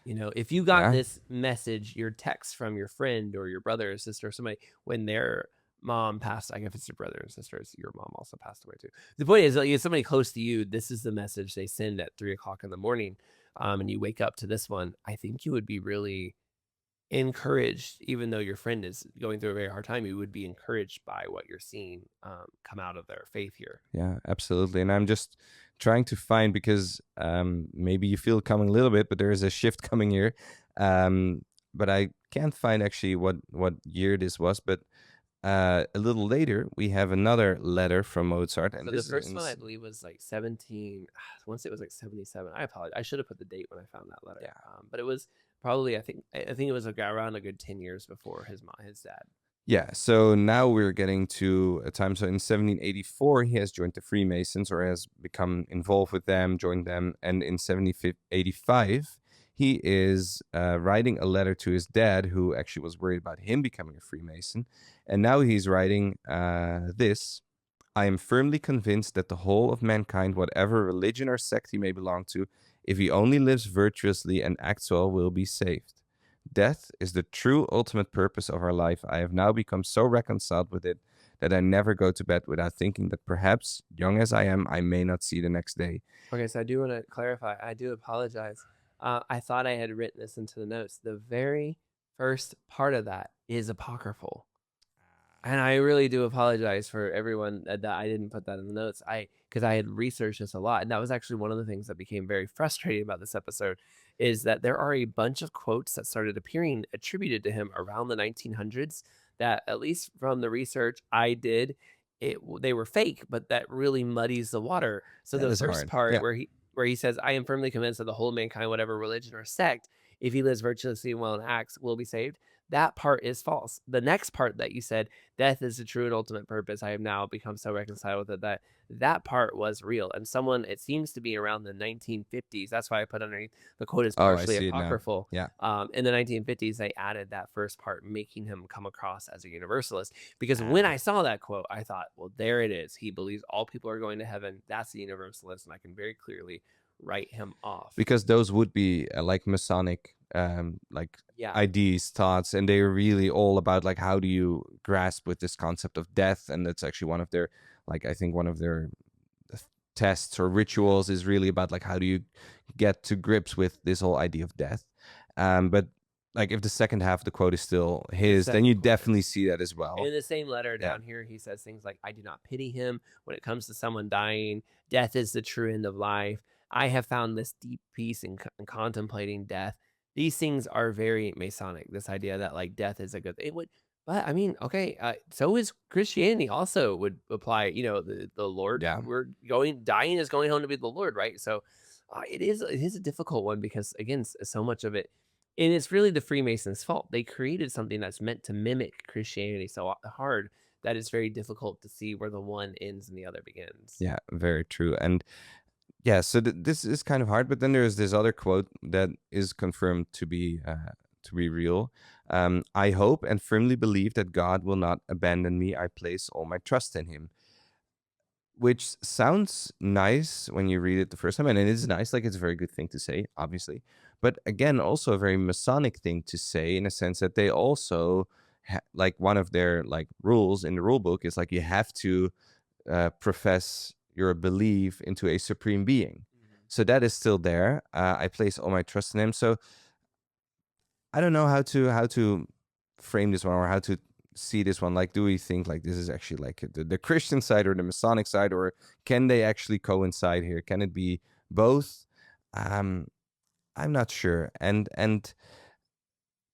If you got Yeah. this message, your text from your friend or your brother or sister or somebody when their mom passed, I guess if it's your brother and sister, your mom also passed away too. The point is, like, if somebody close to you, this is the message they send at 3 o'clock in the morning, and you wake up to this one. I think you would be really encouraged, even though your friend is going through a very hard time. You would be encouraged by what you're seeing come out of their faith here. Yeah, absolutely. And I'm just trying to find because maybe you feel it coming a little bit, but there is a shift coming here. But I can't find actually what year this was. But a little later, we have another letter from Mozart. And So the this is first one I believe was like 17. Once it was like 77. I apologize. I should have put the date when I found that letter. Yeah. But it was probably I think it was around a good 10 years before his dad. Yeah, so now we're getting to a time. So in 1784, he has joined the Freemasons or has become involved with them, joined them. And in 1785, he is writing a letter to his dad, who actually was worried about him becoming a Freemason. And now he's writing this. I am firmly convinced that the whole of mankind, whatever religion or sect he may belong to, if he only lives virtuously and acts well, will be saved. Death is the true ultimate purpose of our life. I have now become so reconciled with it that I never go to bed without thinking that perhaps, young as I am, I may not see the next day. Okay, so I do want to clarify. I do apologize. I thought I had written this into the notes. The very first part of that is apocryphal. And I really do apologize for everyone that I didn't put that in the notes. Because I had researched this a lot. And that was actually one of the things that became very frustrating about this episode is that there are a bunch of quotes that started appearing attributed to him around the 1900s that, at least from the research I did, they were fake, but that really muddies the water. So That the is first hard. part Yeah. where he says, "I am firmly convinced that the whole mankind, whatever religion or sect, if he lives virtuously and well in acts, will be saved." That part is false. The next part that you said, "Death is the true and ultimate purpose. I have now become so reconciled with it that part was real." And someone, it seems to be around the 1950s. That's why I put underneath the quote is Oh, I partially see it now. apocryphal. Yeah. In the 1950s, they added that first part, making him come across as a universalist. Because when Ah. I saw that quote, I thought, well, there it is. He believes all people are going to heaven. That's the universalist. And I can very clearly write him off. Because those would be like Masonic like Yeah. ideas, thoughts, and they're really all about like how do you grasp with this concept of death, and that's actually one of their, like, I think one of their tests or rituals is really about like how do you get to grips with this whole idea of death. But like if the second half of the quote is still his, then second you quote definitely is- see that as well. In the same letter Yeah. down here, he says things like, "I do not pity him when it comes to someone dying. Death is the true end of life. I have found this deep peace in contemplating death." These things are very Masonic. This idea that like death is a good thing. It would, but I mean, okay, so is Christianity. Also would apply. The Lord. Yeah. Dying is going home to be the Lord, right? So it is a difficult one because again, so much of it. And it's really the Freemasons' fault. They created something that's meant to mimic Christianity so hard that it's very difficult to see where the one ends and the other begins. Yeah, very true. And yeah, so this is kind of hard, but then there's this other quote that is confirmed to be real. I hope and firmly believe that God will not abandon me. I place all my trust in Him, which sounds nice when you read it the first time, and it is nice. Like it's a very good thing to say, obviously, but again, also a very Masonic thing to say in a sense that they also like one of their like rules in the rule book is like you have to profess your belief into a supreme being. So that is still there. I place all my trust in Him. So I don't know how to frame this one or how to see this one. Like, do we think like this is actually like the Christian side or the Masonic side, or can they actually coincide here? Can it be both? Um, I'm not sure. And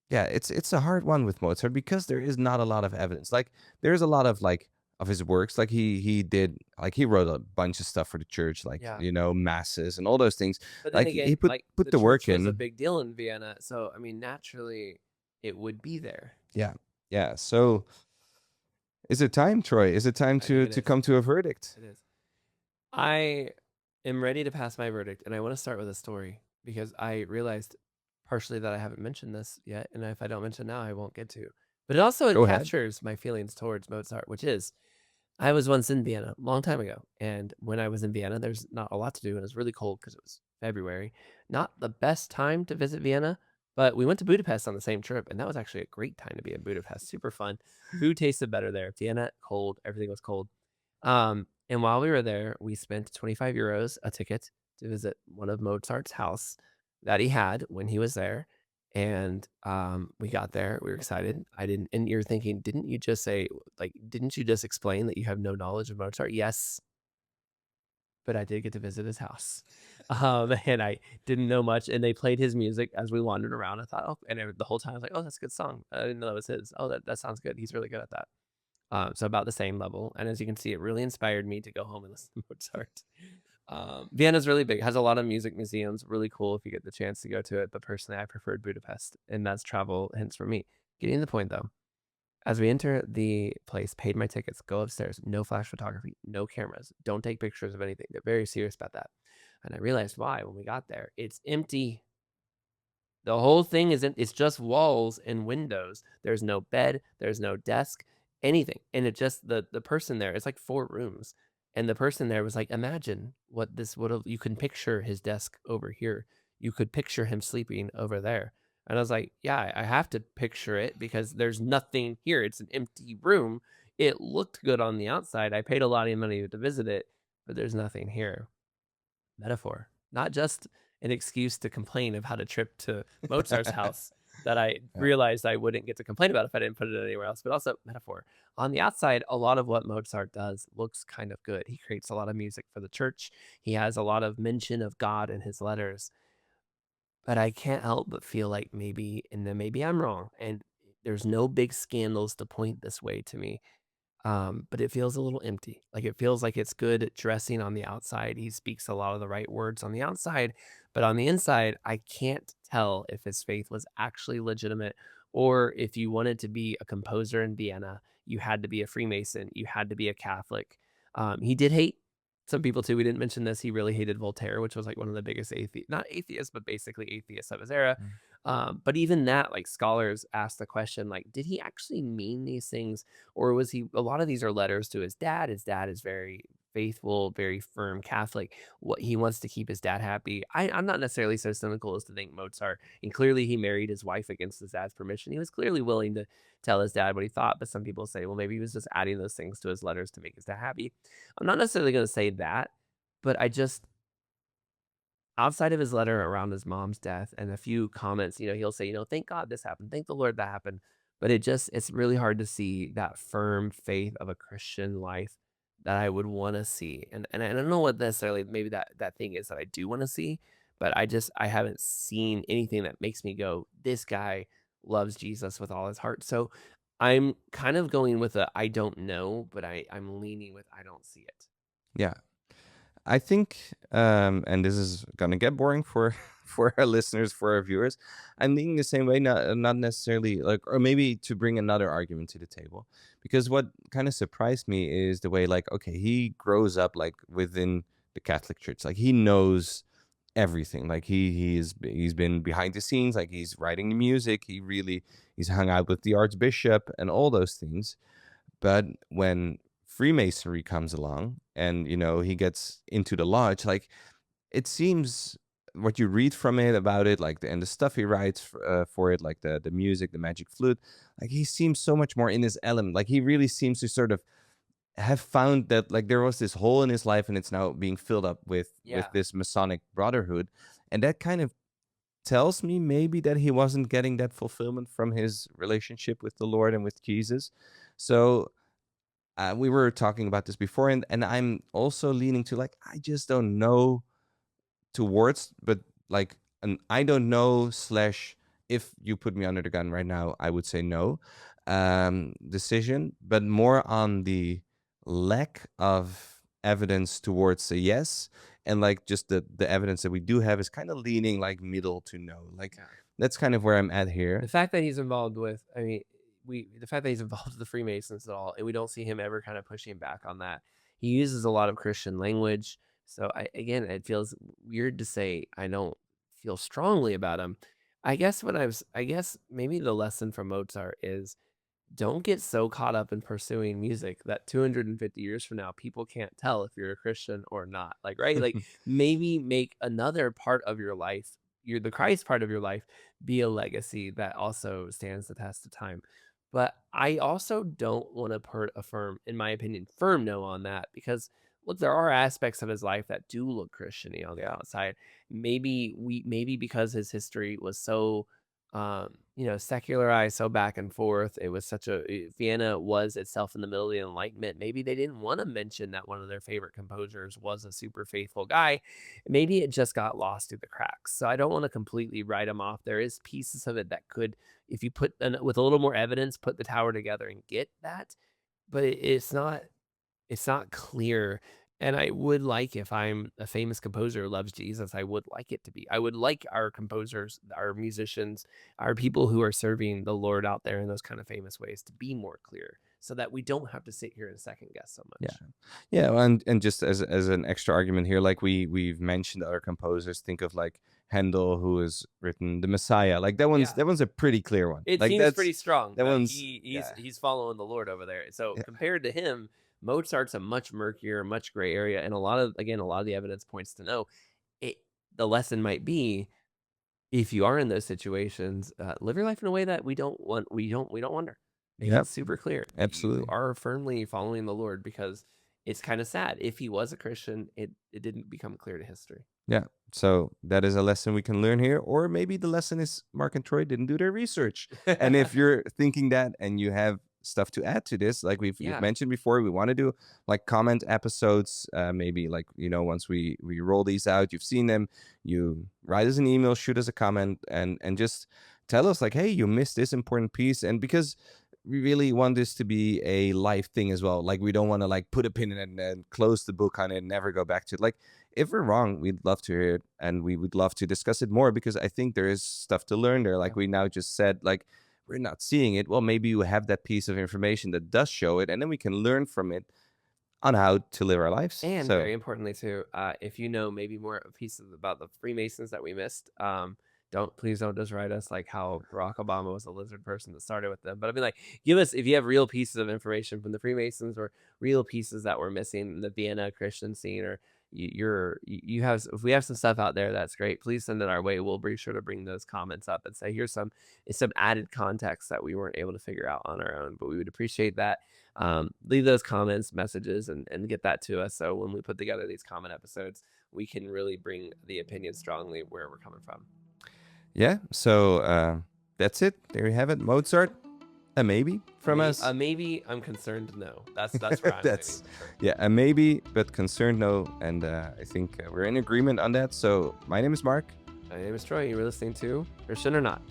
yeah, it's a hard one with Mozart because there is not a lot of evidence. Like there's a lot of like of his works. Like he did like he wrote a bunch of stuff for the church, like Yeah. masses and all those things. But then Like again, he put like put the the work church was a in. big deal in Vienna. So, I mean, naturally it would be there. Yeah. Yeah. So is it time, Troy? Is it time I think it to is. come to a verdict? It is. I am ready to pass my verdict, and I want to start with a story because I realized partially that I haven't mentioned this yet, and if I don't mention now, I won't get to. But it Go ahead. captures my feelings towards Mozart, which is I was once in Vienna a long time ago, and when I was in Vienna, there's not a lot to do, and it was really cold because it was February. Not the best time to visit Vienna, but we went to Budapest on the same trip, and that was actually a great time to be in Budapest. Super fun. Food tasted better there. Vienna, cold. Everything was cold. And while we were there, we spent 25 euros a ticket to visit one of Mozart's house that he had when he was there. And we got there. We were excited. I didn't, and you're thinking, didn't you just say, like, didn't you just explain that you have no knowledge of Mozart? Yes, but I did get to visit his house. And I didn't know much. And they played his music as we wandered around. I thought, oh, and the whole time I was like, oh, that's a good song. I didn't know that was his. Oh, that sounds good. He's really good at that. So about the same level. And as you can see, it really inspired me to go home and listen to Mozart. Vienna's really big. It has a lot of music museums. Really cool if you get the chance to go to it. But personally, I preferred Budapest, and that's travel hints for me. Getting to the point though, as we enter the place, paid my tickets, go upstairs. No flash photography, no cameras. Don't take pictures of anything. They're very serious about that. And I realized why when we got there. It's empty. The whole thing it's just walls and windows. There's no bed, there's no desk, anything. And it just the person there, it's like 4 rooms. And the person there was like, imagine what this would have you can picture his desk over here. You could picture him sleeping over there. And I was like, yeah, I have to picture it because there's nothing here. It's an empty room. It looked good on the outside. I paid a lot of money to visit it, but there's nothing here. Metaphor, not just an excuse to complain about a trip to Mozart's house that I Yeah. realized I wouldn't get to complain about if I didn't put it anywhere else, but also metaphor. On the outside, a lot of what Mozart does looks kind of good. He creates a lot of music for the church. He has a lot of mention of God in his letters, but I can't help but feel like maybe, and then maybe I'm wrong, and there's no big scandals to point this way to me. but it feels a little empty. Like it feels like it's good dressing on the outside. He speaks a lot of the right words on the outside, but on the inside, I can't tell if his faith was actually legitimate or if you wanted to be a composer in Vienna, you had to be a Freemason, you had to be a Catholic. He did hate some people too. We didn't mention this. He really hated Voltaire, which was like one of the biggest not atheists, but basically atheists of his era. Mm. But even that, like scholars ask the question, like, did he actually mean these things? Or was he, a lot of these are letters to his dad. His dad is very faithful, very firm Catholic. What he wants to keep his dad happy. I'm not necessarily so cynical as to think Mozart, and clearly he married his wife against his dad's permission. He was clearly willing to tell his dad what he thought, but some people say, well, maybe he was just adding those things to his letters to make his dad happy. I'm not necessarily going to say that, but I just, outside of his letter around his mom's death and a few comments, he'll say, thank God this happened, thank the Lord that happened. But it's really hard to see that firm faith of a Christian life that I would want to see. And I don't know what necessarily maybe that thing is that I do want to see, but I haven't seen anything that makes me go, this guy loves Jesus with all his heart. So I'm kind of going with a I don't know, but I'm leaning with I don't see it. Yeah. I think, and this is gonna get boring for for our listeners, for our viewers. I'm thinking the same way, not necessarily like, or maybe to bring another argument to the table, because what kind of surprised me is the way, like, okay, he grows up like within the Catholic Church, like he knows everything, like he's been behind the scenes, like he's writing the music, he's hung out with the Archbishop and all those things. But when Freemasonry comes along and, he gets into the lodge, like it seems what you read from it about it, like and the stuff he writes for it, like the music, the magic flute, like he seems so much more in his element. Like he really seems to sort of have found that like there was this hole in his life and it's now being filled up with Yeah. this Masonic brotherhood. And that kind of tells me maybe that he wasn't getting that fulfillment from his relationship with the Lord and with Jesus. So we were talking about this before, and I'm also leaning to like I just don't know towards, but like an I don't know slash if you put me under the gun right now, I would say no decision, but more on the lack of evidence towards a yes, and like just the evidence that we do have is kind of leaning like middle to no. Like Yeah. that's kind of where I'm at here. The fact that he's involved with, I mean, the fact that he's involved with the Freemasons at all, and we don't see him ever kind of pushing back on that. He uses a lot of Christian language. So again, it feels weird to say I don't feel strongly about him. I guess maybe the lesson from Mozart is don't get so caught up in pursuing music that 250 years from now people can't tell if you're a Christian or not. Like, right? Like maybe make another part of your life, the Christ part of your life, be a legacy that also stands the test of time. But I also don't want to put a firm, in my opinion, firm no on that because look, there are aspects of his life that do look Christiany on the outside. Maybe because his history was so secularized, so back and forth. It was Vienna was itself in the middle of the Enlightenment. Maybe they didn't want to mention that one of their favorite composers was a super faithful guy. Maybe it just got lost through the cracks. So I don't want to completely write him off. There is pieces of it that could, if you with a little more evidence, put the tower together and get that. But it's not clear. And I would like, if I'm a famous composer who loves Jesus, I would like it to be. I would like our composers, our musicians, our people who are serving the Lord out there in those kind of famous ways to be more clear so that we don't have to sit here and second guess so much. Yeah, well, and just as an extra argument here, like we've mentioned other composers. Think of like Handel, who has written the Messiah. Like that one's a pretty clear one. It Like seems pretty strong. that But one's he's following the Lord over there. So yeah. compared to him, Mozart's a much murkier, much gray area, and a lot of the evidence points to no. It the lesson might be if you are in those situations, live your life in a way that we don't want. We don't wonder. Make Yep, it super clear that you absolutely. are firmly following the Lord because it's kind of sad. If he was a Christian, it didn't become clear to history. Yeah. So that is a lesson we can learn here, or maybe the lesson is Mark and Troy didn't do their research. And if you're thinking that and you have stuff to add to this, like we've Yeah. mentioned before, we want to do like comment episodes. Maybe like once we roll these out, you've seen them. You write us an email, shoot us a comment, and just tell us like, hey, you missed this important piece, and because we really want this to be a live thing as well. Like, we don't want to like put a pin in it and then close the book on it and never go back to it. Like, if we're wrong, we'd love to hear it, and we would love to discuss it more, because I think there is stuff to learn there. Like we now just said, like, we're not seeing it. Well, maybe you have that piece of information that does show it, and then we can learn from it on how to live our lives. And So very importantly too, if you know maybe more pieces about the Freemasons that we missed, please don't just write us like how Barack Obama was a lizard person that started with them. But I mean, like, give us, if you have real pieces of information from the Freemasons, or real pieces that were missing in the Vienna Christian scene, or you have, if we have some stuff out there, that's great. Please send it our way. We'll be sure to bring those comments up and say, here's some added context that we weren't able to figure out on our own, but we would appreciate that. Leave those comments, messages, and get that to us, so when we put together these comment episodes, we can really bring the opinion strongly where we're coming from. yeah, so that's it. There you have it. Mozart, a maybe from us. Maybe. I'm concerned no. That's where I'm That's leaning, for sure. yeah, a maybe, but concerned no. And I think we're in agreement on that. So my name is Mark. My name is Troy. You were listening to Christian or Not.